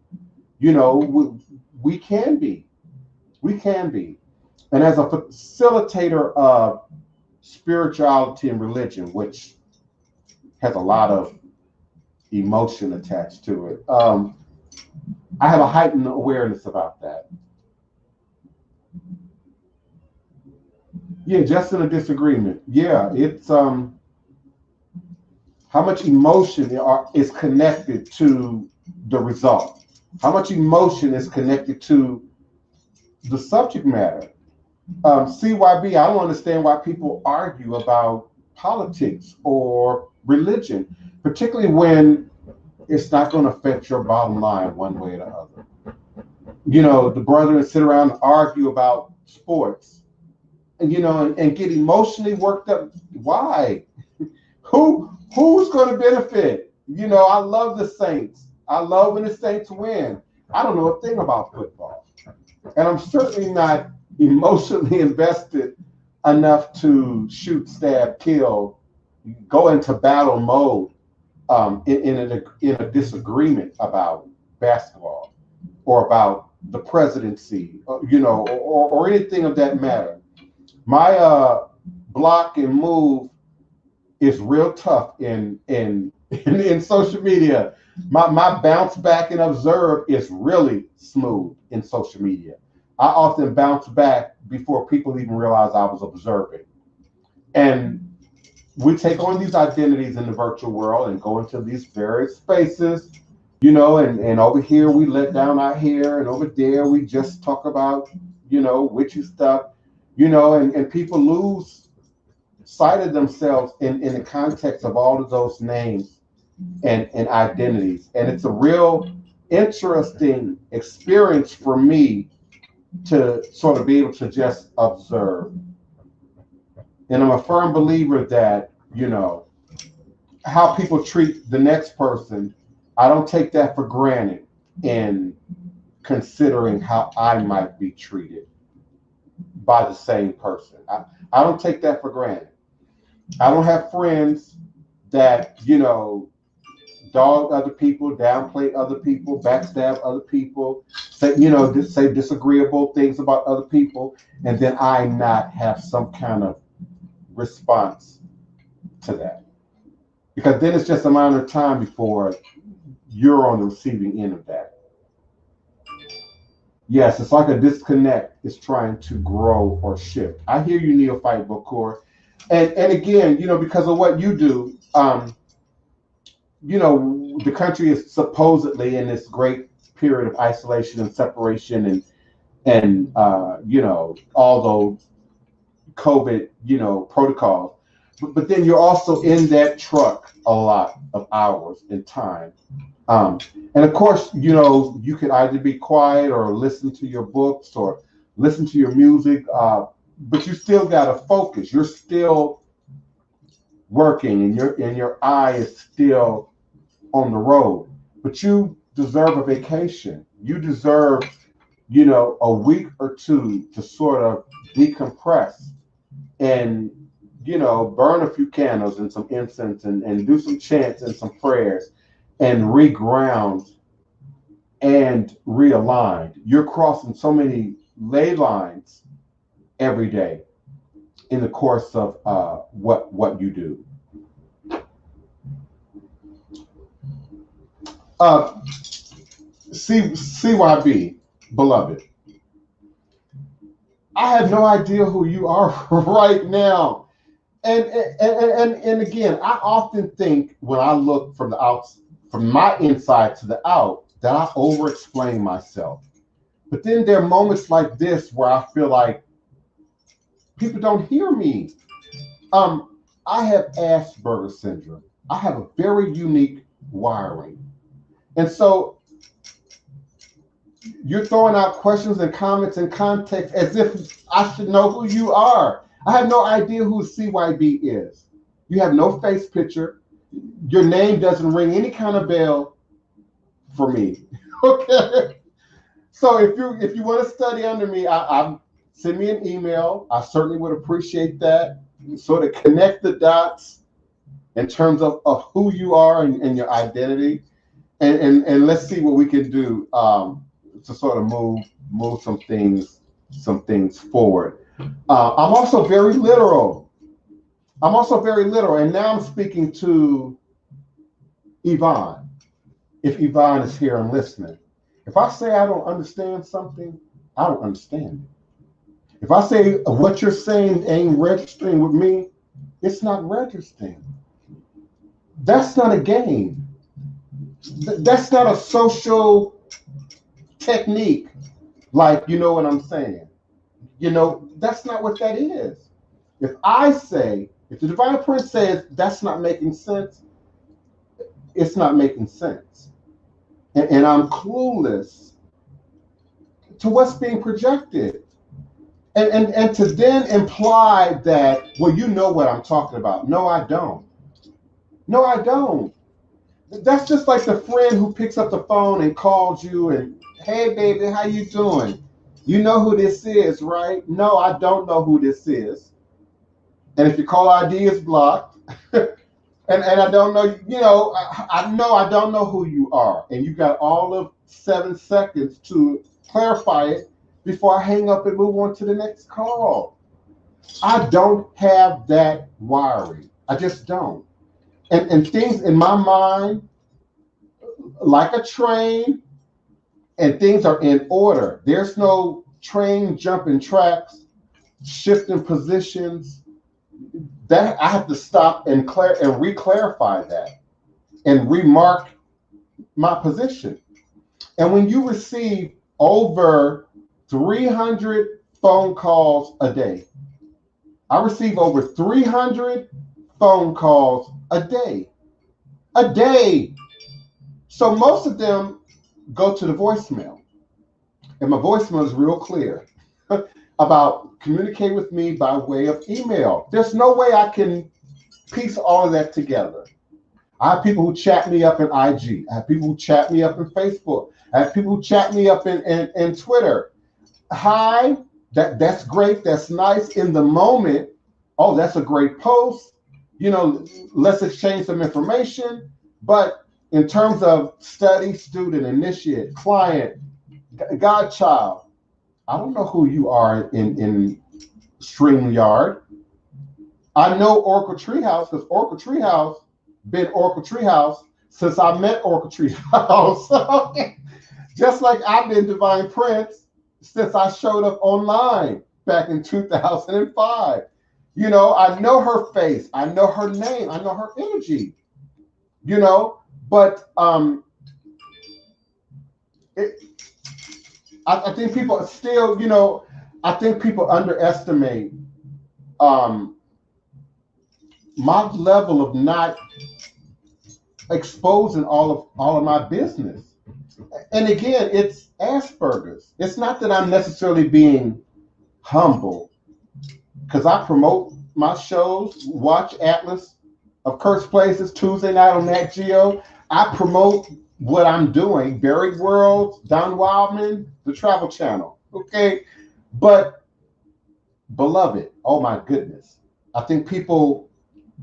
We can be. We can be. And as a facilitator of spirituality and religion, which has a lot of emotion attached to it, I have a heightened awareness about that. Yeah, just in a disagreement. Yeah, it's how How much emotion is connected to the result? How much emotion is connected to the subject matter? CYB, I don't understand why people argue about politics or religion, particularly when it's not going to affect your bottom line one way or the other. You know, the brethren sit around and argue about sports, and and get emotionally worked up. Why? Who's going to benefit? I love the Saints. I love when the Saints win. I don't know a thing about football, and I'm certainly not emotionally invested enough to shoot, stab, kill, go into battle mode in a disagreement about basketball or about the presidency, or anything of that matter. My block and move is real tough in social media. My bounce back and observe is really smooth in social media. I often bounce back before people even realize I was observing. And we take on these identities in the virtual world and go into these various spaces, and over here we let down our hair, and over there we just talk about, witchy stuff, and people lose sight of themselves in the context of all of those names and identities. And it's a real interesting experience for me to sort of be able to just observe. And I'm a firm believer that, how people treat the next person, I don't take that for granted in considering how I might be treated by the same person. I don't take that for granted. I don't have friends that, dog other people, downplay other people, backstab other people, say disagreeable things about other people, and then I not have some kind of response to that. Because then it's just a matter of time before you're on the receiving end of that. Yes, it's like a disconnect is trying to grow or shift. I hear you, Neophyte Bokor. And again, because of what you do, the country is supposedly in this great period of isolation and separation and all those COVID, protocols. But then you're also in that truck a lot of hours and time. And of course, you could either be quiet or listen to your books or listen to your music, but you still got to focus. You're still working, and your eye is still on the road. But you deserve a vacation. You deserve, a week or two to sort of decompress and burn a few candles and some incense and do some chants and some prayers and reground and realign. You're crossing so many ley lines every day in the course of what you do. CYB, beloved, I have no idea who you are right now. And again, I often think when I look from my inside to the out, that I over-explain myself. But then there are moments like this where I feel like people don't hear me. I have Asperger's syndrome. I have a very unique wiring. And so you're throwing out questions and comments and context as if I should know who you are. I have no idea who CYB is. You have no face picture. Your name doesn't ring any kind of bell for me. Okay. So if you want to study under me, I send me an email. I certainly would appreciate that. Sort of connect the dots in terms of who you are and your identity. And let's see what we can do to sort of move some things forward. I'm also very literal. And now I'm speaking to Yvonne. If Yvonne is here and listening, if I say I don't understand something, I don't understand it. If I say what you're saying ain't registering with me, it's not registering. That's not a game. That's not a social technique. Like, you know what I'm saying? That's not what that is. If the divine prince says that's not making sense, it's not making sense. And I'm clueless to what's being projected. And to then imply that, well, you know what I'm talking about. No, I don't. No, I don't. That's just like the friend who picks up the phone and calls you and, hey, baby, how you doing? You know who this is, right? No, I don't know who this is. And if your call ID is blocked, and I don't know, I know I don't know who you are. And you got all of 7 seconds to clarify it before I hang up and move on to the next call. I don't have that wiring. I just don't. And things in my mind, like a train, and things are in order. There's no train jumping tracks, shifting positions. That I have to stop and re-clarify that and remark my position. And when you receive over 300 phone calls a day, I receive over 300 phone calls a day. A day. So most of them go to the voicemail. And my voicemail is real clear about communicate with me by way of email. There's no way I can piece all of that together. I have people who chat me up in IG. I have people who chat me up in Facebook. I have people who chat me up in Twitter. Hi, that's great. That's nice in the moment. Oh, that's a great post. Let's exchange some information. But in terms of study, student, initiate, client, godchild, I don't know who you are in StreamYard. I know Oracle Treehouse because Oracle Treehouse been Oracle Treehouse since I met Oracle Treehouse. Just like I've been Divine Prince since I showed up online back in 2005. I know her face, I know her name, I know her energy. But I think people still, I think people underestimate my level of not exposing all of my business. And again, it's Asperger's. It's not that I'm necessarily being humble, because I promote my shows, Watch Atlas of Cursed Places, Tuesday night on Nat Geo. I promote what I'm doing, Buried Worlds, Don Wildman, the Travel Channel. Okay. But beloved, oh my goodness, I think people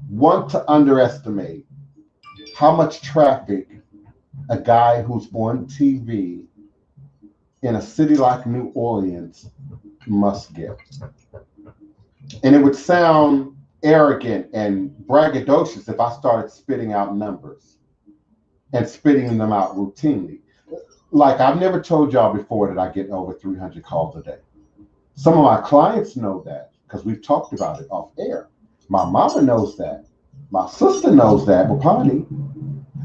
want to underestimate how much traffic a guy who's on TV in a city like New Orleans must get. And it would sound arrogant and braggadocious if I started spitting out numbers and spitting them out routinely. Like, I've never told y'all before that I get over 300 calls a day. Some of my clients know that because we've talked about it off air. My mama knows that. My sister knows that, Wapani.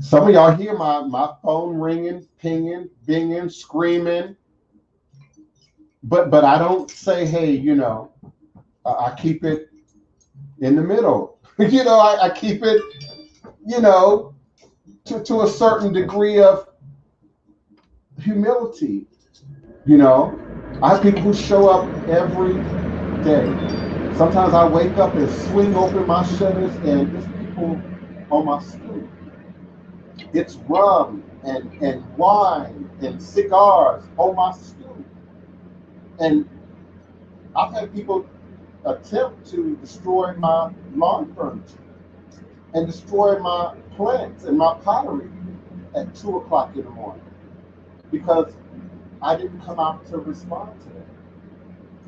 Some of y'all hear my phone ringing, pinging, binging, screaming. But I don't say, hey, I keep it in the middle. I keep it, to a certain degree of humility. I have people who show up every day. Sometimes I wake up and swing open my shutters and there's people on my stoop. It's rum and wine and cigars on my stoop. And I've had people attempt to destroy my lawn furniture and destroy my plants and my pottery at 2 o'clock in the morning because I didn't come out to respond to that.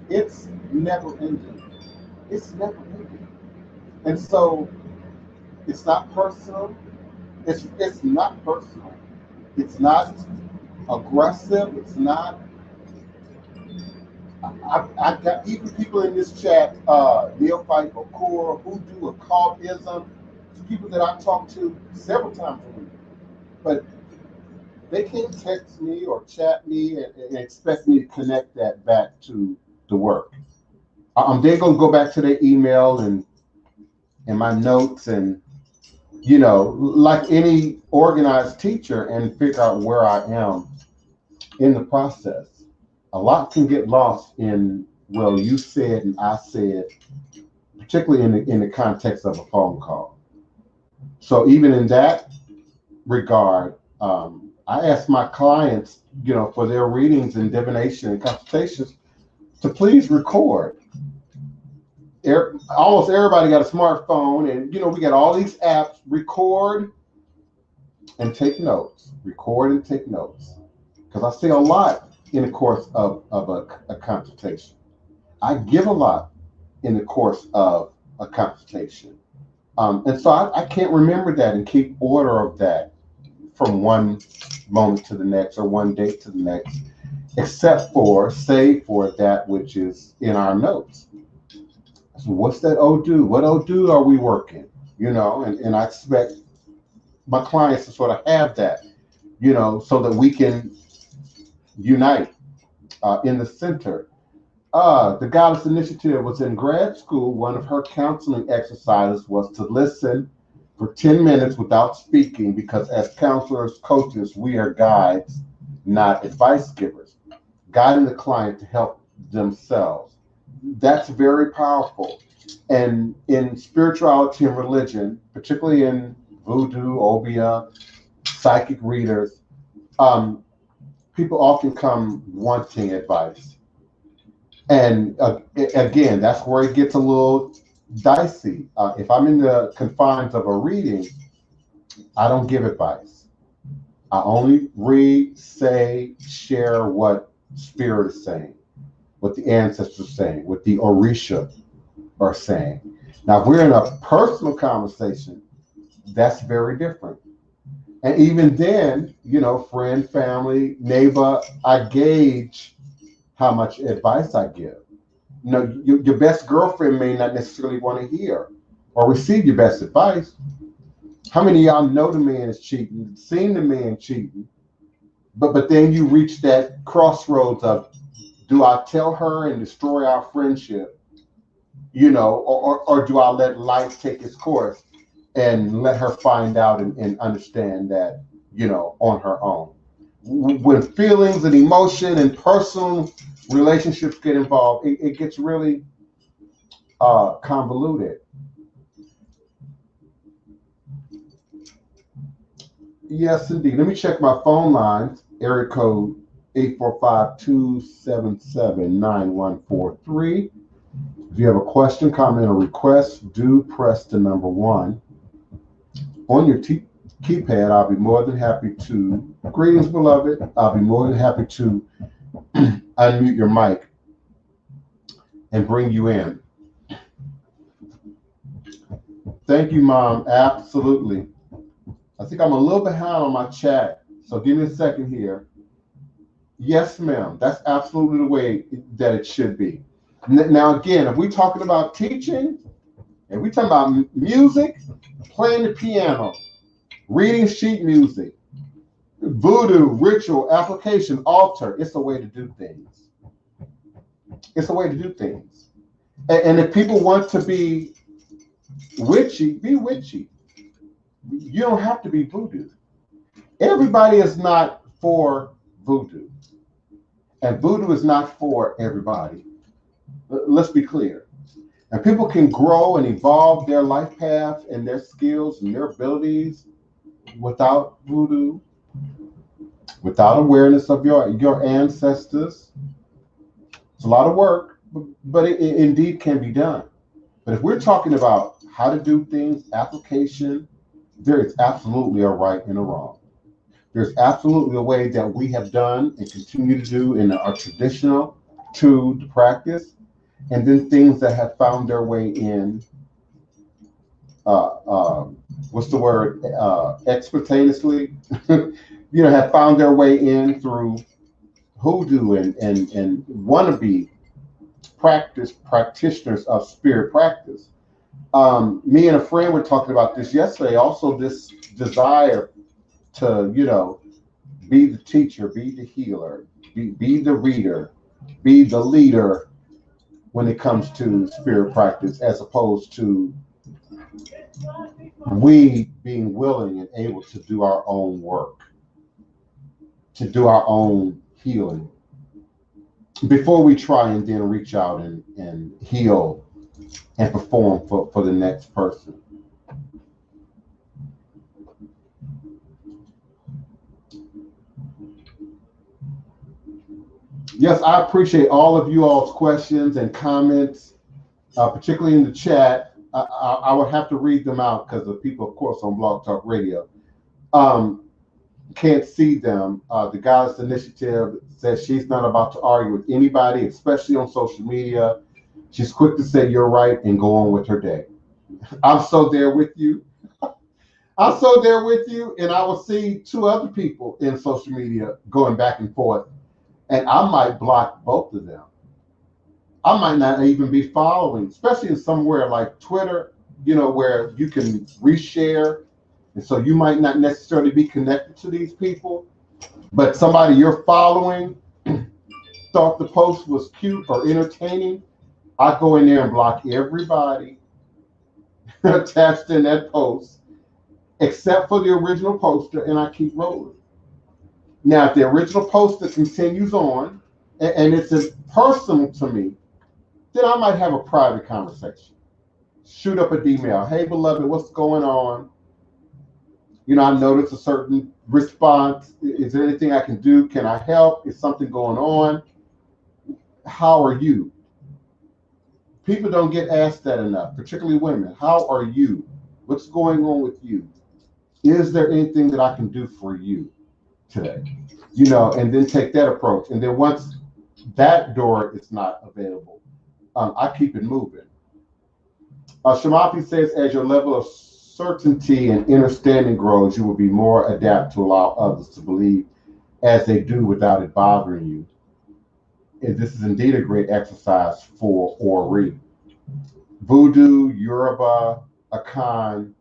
It's never ending. It's never ending. And so it's not personal. It's not personal. It's not aggressive. It's not. I've got even people in this chat, neophyte, or core, hoodoo, occultism. people that I talk to several times a week, but they can't text me or chat me and expect me to connect that back to the work. They're gonna go back to their email and my notes and like any organized teacher and figure out where I am in the process. A lot can get lost in, well, you said and I said, particularly in the context of a phone call. So even in that regard, I ask my clients, for their readings and divination and consultations to please record. Almost everybody got a smartphone, and we got all these apps. Record and take notes. Record and take notes, because I say a lot in the course of a consultation. I give a lot in the course of a consultation, and so I can't remember that and keep order of that from one moment to the next or one date to the next, except for save for that which is in our notes. So what's that Odoo? What Odoo are we working? And I expect my clients to sort of have that, so that we can unite in the center. The Goddess Initiative was in grad school. One of her counseling exercises was to listen for 10 minutes without speaking, because as counselors, coaches, we are guides, not advice givers, guiding the client to help themselves. That's very powerful. And in spirituality and religion, particularly in Voodoo, Obia, psychic readers, people often come wanting advice. And again, that's where it gets a little dicey. If I'm in the confines of a reading, I don't give advice. I only read, say, share what Spirit is saying, what the ancestors are saying, what the Orisha are saying. Now, if we're in a personal conversation, that's very different. And even then, friend, family, neighbor, I gauge how much advice I give. Your best girlfriend may not necessarily want to hear or receive your best advice. How many of y'all know the man is cheating, seen the man cheating, but then you reach that crossroads of, do I tell her and destroy our friendship, or do I let life take its course and let her find out and understand that, on her own? When feelings and emotion and personal relationships get involved, it gets really convoluted. Yes, indeed. Let me check my phone lines. Area code 845-277-9143. If you have a question, comment, or request, do press the number 1. On your keypad, I'll be more than happy to, greetings, beloved, I'll be more than happy to unmute your mic and bring you in. Thank you, Mom. Absolutely. I think I'm a little behind on my chat, so give me a second here. Yes, ma'am. That's absolutely the way that it should be. Now, again, if we're talking about teaching, and we're talking about music, playing the piano, reading sheet music, voodoo, ritual, application, altar, it's a way to do things. It's a way to do things. And if people want to be witchy, be witchy. You don't have to be voodoo. Everybody is not for voodoo. And voodoo is not for everybody. Let's be clear. And people can grow and evolve their life path and their skills and their abilities without voodoo, without awareness of your ancestors. It's a lot of work, but it indeed can be done. But if we're talking about how to do things, application, there is absolutely a right and a wrong. There's absolutely a way that we have done and continue to do in our traditional to the practice, and then things that have found their way in, what's the word, expeditiously, have found their way in through hoodoo and wannabe practitioners of spirit practice. Me and a friend were talking about this yesterday. Also, this desire to, be the teacher, be the healer, be the reader, be the leader when it comes to spirit practice, as opposed to we being willing and able to do our own work, to do our own healing before we try and then reach out and heal and perform for the next person. Yes, I appreciate all of you all's questions and comments, particularly in the chat. I would have to read them out because the people, of course, on Blog Talk Radio can't see them. The Goddess Initiative says she's not about to argue with anybody, especially on social media. She's quick to say you're right and go on with her day. I'm so there with you. I'm so there with you, and I will see two other people in social media going back and forth, and I might block both of them. I might not even be following, especially in somewhere like Twitter, where you can reshare. And so you might not necessarily be connected to these people, but somebody you're following thought the post was cute or entertaining. I go in there and block everybody attached in that post, except for the original poster, and I keep rolling. Now, if the original poster continues on, and it's as personal to me, then I might have a private conversation. Shoot up an email. Hey, beloved, what's going on? I noticed a certain response. Is there anything I can do? Can I help? Is something going on? How are you? People don't get asked that enough, particularly women. How are you? What's going on with you? Is there anything that I can do for you today? And then take that approach. And then once that door is not available, I keep it moving. Shamapi says, as your level of certainty and understanding grows, you will be more adept to allow others to believe as they do without it bothering you. And this is indeed a great exercise for Ori. Voodoo, Yoruba, Akan,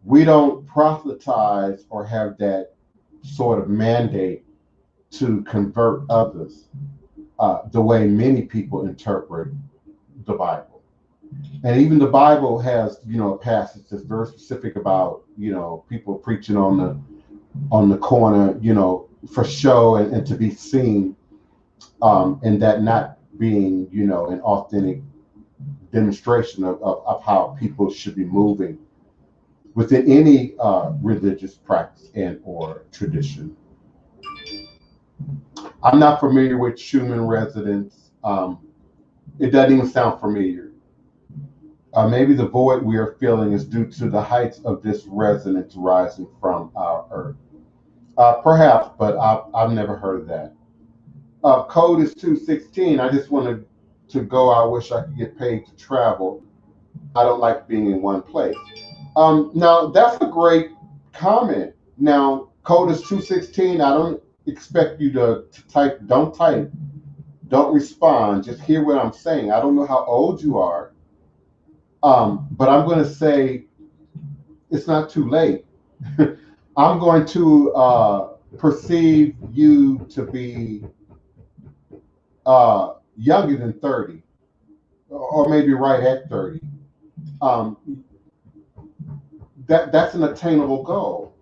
we don't proselytize or have that sort of mandate to convert others the way many people interpret the Bible. And even the Bible has, a passage that's very specific about, people preaching on the corner, for show and to be seen, and that not being, an authentic demonstration of how people should be moving within any religious practice and or tradition. I'm not familiar with Schumann resonance. It doesn't even sound familiar. Maybe the void we are feeling is due to the heights of this resonance rising from our earth. Perhaps, but I've never heard of that. Code is 216. I just wanted to go. I wish I could get paid to travel. I don't like being in one place. Now, that's a great comment. Now, code is 216. I don't expect you to type. Don't respond. Just hear what I'm saying. I don't know how old you are. But I'm going to say it's not too late. I'm going to perceive you to be younger than 30, or maybe right at 30. That's an attainable goal.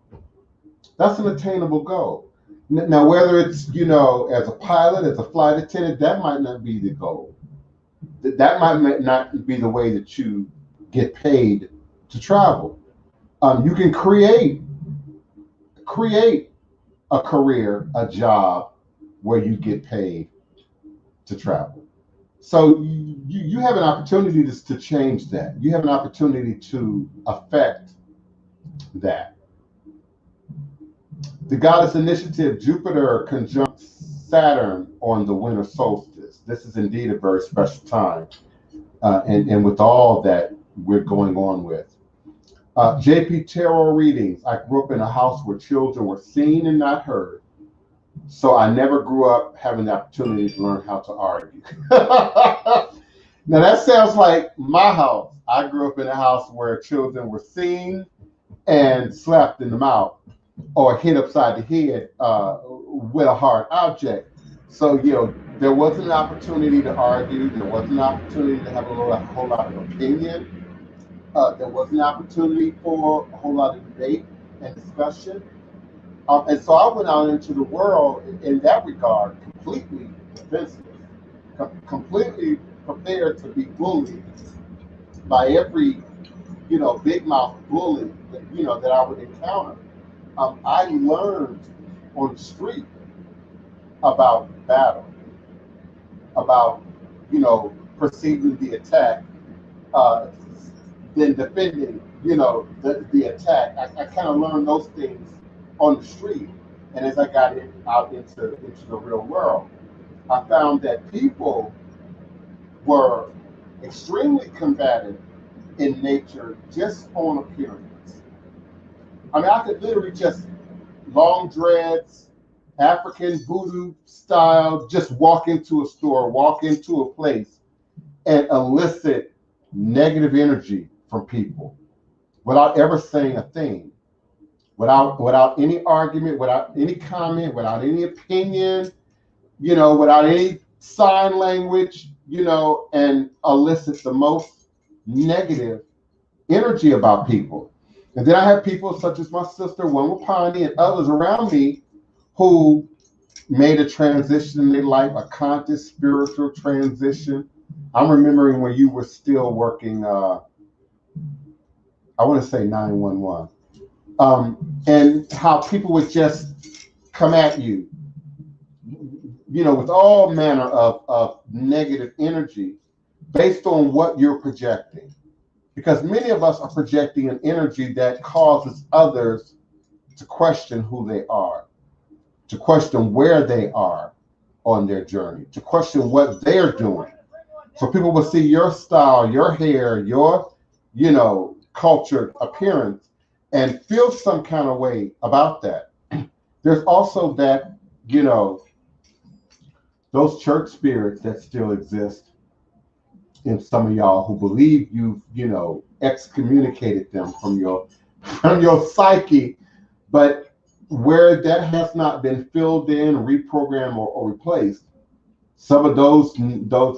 That's an attainable goal. Now, whether it's, as a pilot, as a flight attendant, that might not be the goal. That might not be the way that you get paid to travel. You can create a career, a job where you get paid to travel. So you have an opportunity to change that. You have an opportunity to affect that. The Goddess Initiative, Jupiter conjunct Saturn on the winter solstice. This is indeed a very special time. And with all that we're going on with. JP Tarot readings. I grew up in a house where children were seen and not heard. So I never grew up having the opportunity to learn how to argue. Now that sounds like my house. I grew up in a house where children were seen and slapped in the mouth or hit upside the head with a hard object. So, there wasn't an opportunity to argue. There wasn't an opportunity to have whole lot of opinion. There was an opportunity for a whole lot of debate and discussion. And so I went out into the world in that regard completely defenseless, completely prepared to be bullied by every, big mouth bully that I would encounter. I learned on the street about battle, about, perceiving the attack, uh, then defending, the attack. I kind of learned those things on the street. And as I got out into the real world, I found that people were extremely combative in nature just on appearance. I mean, I could literally just long dreads, African voodoo style, just walk into a store, walk into a place, and elicit negative energy from people without ever saying a thing, without any argument, without any comment, without any opinion, without any sign language, and elicit the most negative energy about people. And then I have people such as my sister, Wapani, and others around me who made a transition in their life, a conscious spiritual transition. I'm remembering when you were still working, I want to say 911, and how people would just come at you, with all manner of negative energy based on what you're projecting. Because many of us are projecting an energy that causes others to question who they are, to question where they are on their journey, to question what they're doing. So people will see your style, your hair, your, cultured appearance and feel some kind of way about that. There's also that, those church spirits that still exist in some of y'all who believe you've, excommunicated them from your psyche, but where that has not been filled in, reprogrammed, or replaced, some of those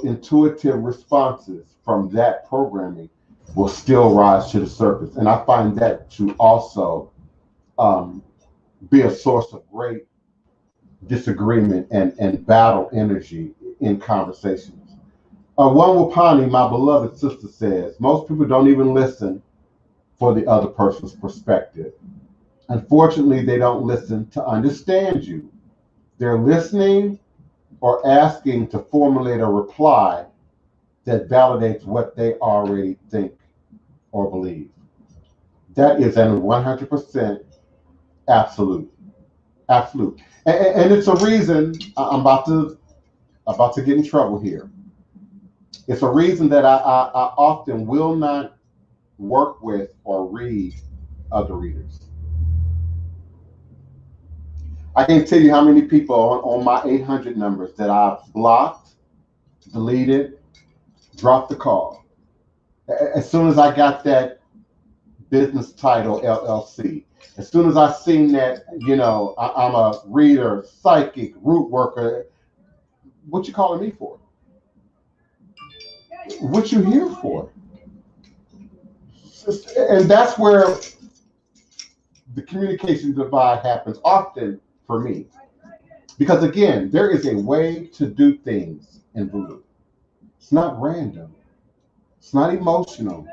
intuitive responses from that programming will still rise to the surface. And I find that to also be a source of great disagreement and battle energy in conversations. One Wapani, my beloved sister, says, most people don't even listen for the other person's perspective. Unfortunately, they don't listen to understand you. They're listening or asking to formulate a reply that validates what they already think or believe. That is an 100% absolute. Absolute. And it's a reason I'm about to get in trouble here. It's a reason that I often will not work with or read other readers. I can't tell you how many people on my 800 numbers that I've blocked, deleted, dropped the call. As soon as I got that business title, LLC, as soon as I seen that, I'm a reader, psychic, root worker, what you calling me for? What you here for? And that's where the communication divide happens often for me. Because again, there is a way to do things in Voodoo. It's not random. It's not emotional.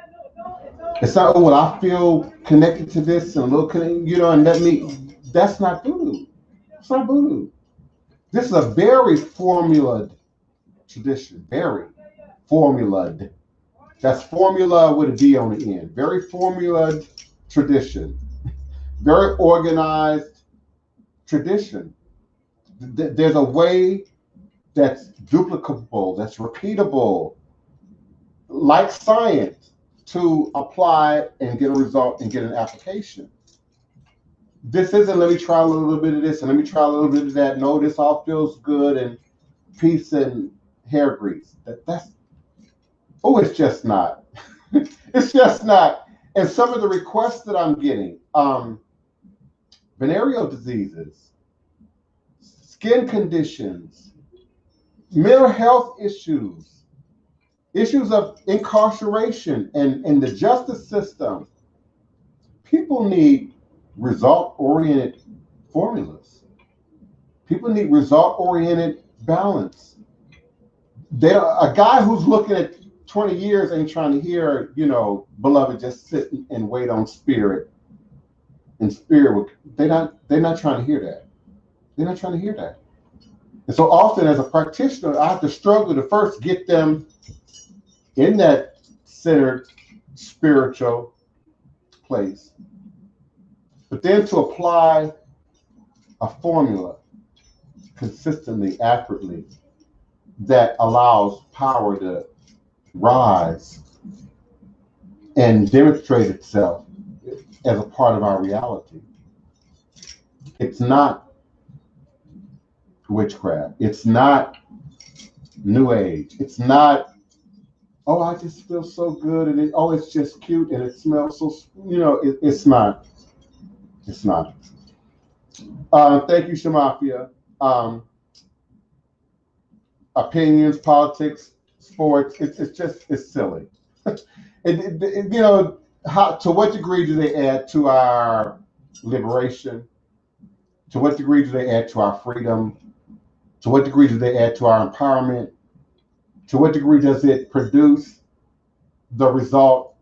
It's not, oh, well, I feel connected to this and look, and let me. That's not Voodoo. It's not Voodoo. This is a very formulaed tradition. Very formulaed. That's formula with a D on the end. Very formulaed tradition. Very organized tradition. There's a way that's duplicable, that's repeatable, like science, to apply and get a result and get an application. This isn't, let me try a little bit of this and let me try a little bit of that. No, this all feels good and peace and hair grease. It's just not. It's just not. And some of the requests that I'm getting, venereal diseases, skin conditions, mental health issues, issues of incarceration and in the justice system. People need result-oriented formulas. People need result-oriented balance. A guy who's looking at 20 years ain't trying to hear, beloved, just sit and wait on spirit. And spirit, they're not trying to hear that. They're not trying to hear that. And so often as a practitioner, I have to struggle to first get them in that centered spiritual place, but then to apply a formula consistently, accurately, that allows power to rise and demonstrate itself as a part of our reality. It's not witchcraft. It's not New Age. It's not, oh, I just feel so good, and it's just cute, and it smells so, it's not. It's not. Thank you, Shamafia. Opinions, politics, sports, it's silly. To what degree do they add to our liberation? To what degree do they add to our freedom? To what degree do they add to our empowerment? To what degree does it produce the result,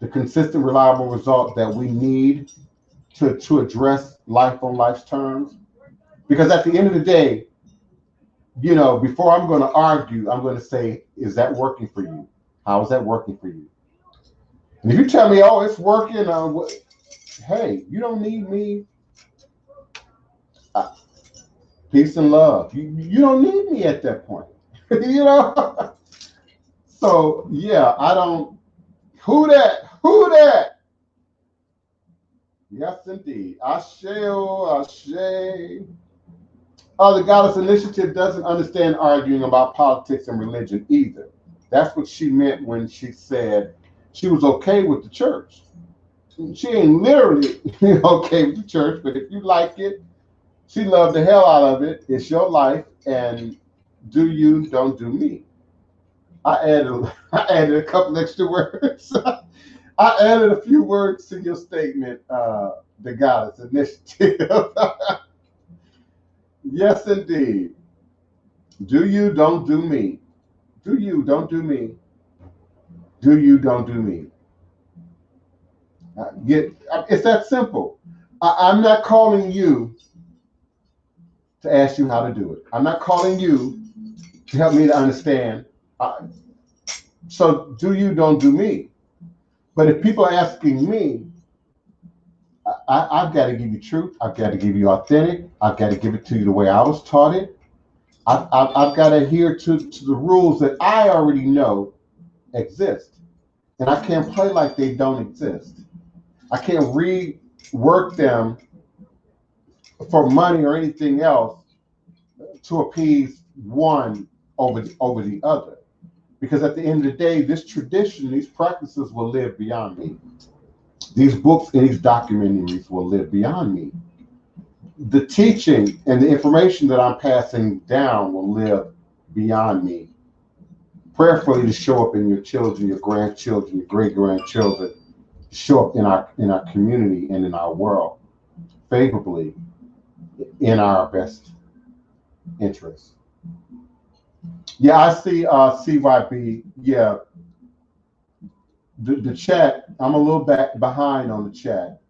the consistent, reliable result that we need to address life on life's terms? Because at the end of the day, before I'm going to argue, I'm going to say, is that working for you? How is that working for you? And if you tell me, oh, it's working, hey, you don't need me. Peace and love. You don't need me at that point. So yeah, I don't. Who that? Yes, indeed. Ashe, Ashe. The Goddess Initiative doesn't understand arguing about politics and religion either. That's what she meant when she said she was okay with the church. She ain't literally okay with the church, but if you like it, she loved the hell out of it. It's your life, and do you, don't do me. I added a couple extra words. I added a few words to your statement, the Goddess Initiative. Yes, indeed. Do you, don't do me. Do you, don't do me. Do you, don't do me. It's that simple. I'm not calling you to ask you how to do it. I'm not calling you to help me to understand. So do you, don't do me. But if people are asking me, I've got to give you truth. I've got to give you authentic. I've got to give it to you the way I was taught it. I've got to adhere to the rules that I already know exist. And I can't play like they don't exist. I can't rework them for money or anything else to appease one over the other. Because at the end of the day, this tradition, these practices will live beyond me. These books and these documentaries will live beyond me. The teaching and the information that I'm passing down will live beyond me. Prayerfully to show up in your children, your grandchildren, your great-grandchildren, show up in our community and in our world favorably in our best interest. Yeah, I see CYB. Yeah, the chat, I'm a little behind on the chat.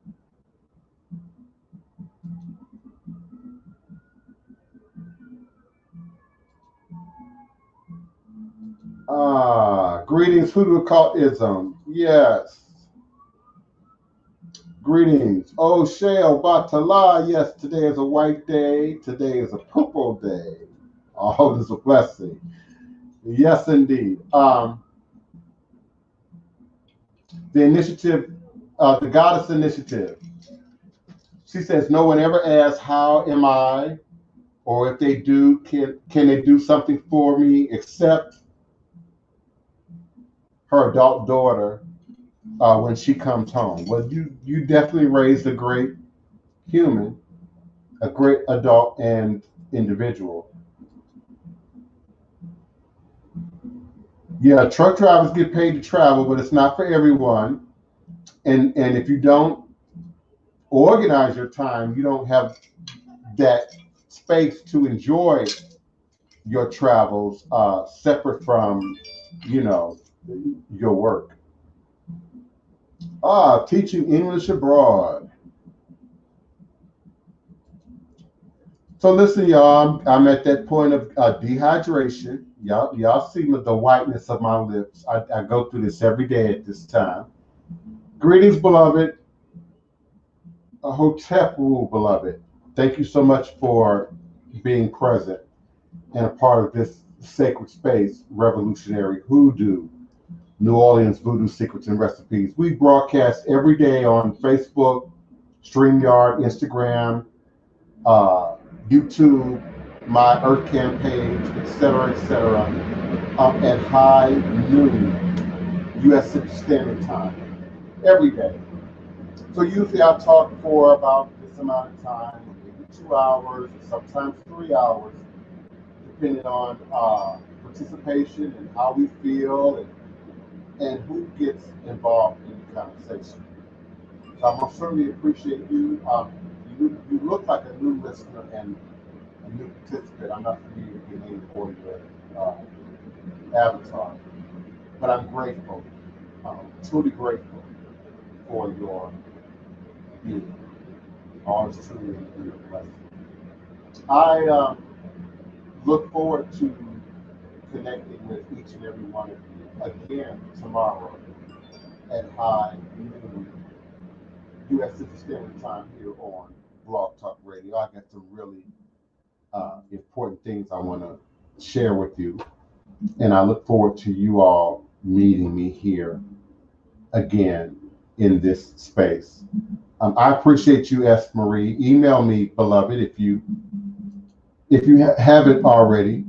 Greetings, Hoodoo occultism. Yes. Greetings. Oh, Shale Batala. Yes, today is a white day. Today is a purple day. Oh, this is a blessing. Yes, indeed. The initiative, the Goddess Initiative. She says, no one ever asks, how am I? Or if they do, can they do something for me? Except her adult daughter when she comes home. Well, you definitely raised a great human, a great adult and individual. Yeah, truck drivers get paid to travel, but it's not for everyone. And if you don't organize your time, you don't have that space to enjoy your travels separate from, you know, your work. Teaching English abroad. So listen, y'all, I'm at that point of dehydration. Y'all see the whiteness of my lips. I go through this every day at this time. Greetings, beloved. Hotepu, beloved. Thank you so much for being present and a part of this sacred space, revolutionary Hoodoo, New Orleans Voodoo Secrets and Recipes. We broadcast every day on Facebook, StreamYard, Instagram, YouTube, my EarthCam page, etc., at high noon U.S. Central Standard Time every day. So usually I talk for about this amount of time, maybe 2 hours, sometimes 3 hours, depending on participation and how we feel and who gets involved in the conversation. So I most certainly appreciate you. You look like a new listener and a new participant. I'm not familiar with your name or your avatar, but I'm grateful, truly grateful for your being. Always truly a blessing. I look forward to connecting with each and every one of you again tomorrow at high noon U.S. Central Standard Time here on Blog Talk Radio. I got some really important things I want to share with you, and I look forward to you all meeting me here again in this space. I appreciate you, S. Marie. Email me, beloved, if you haven't already,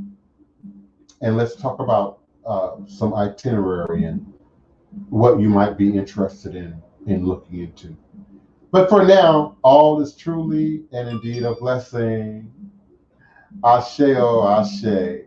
and let's talk about some itinerary and what you might be interested in looking into. But for now, all is truly and indeed a blessing. Ashe, oh, ashe.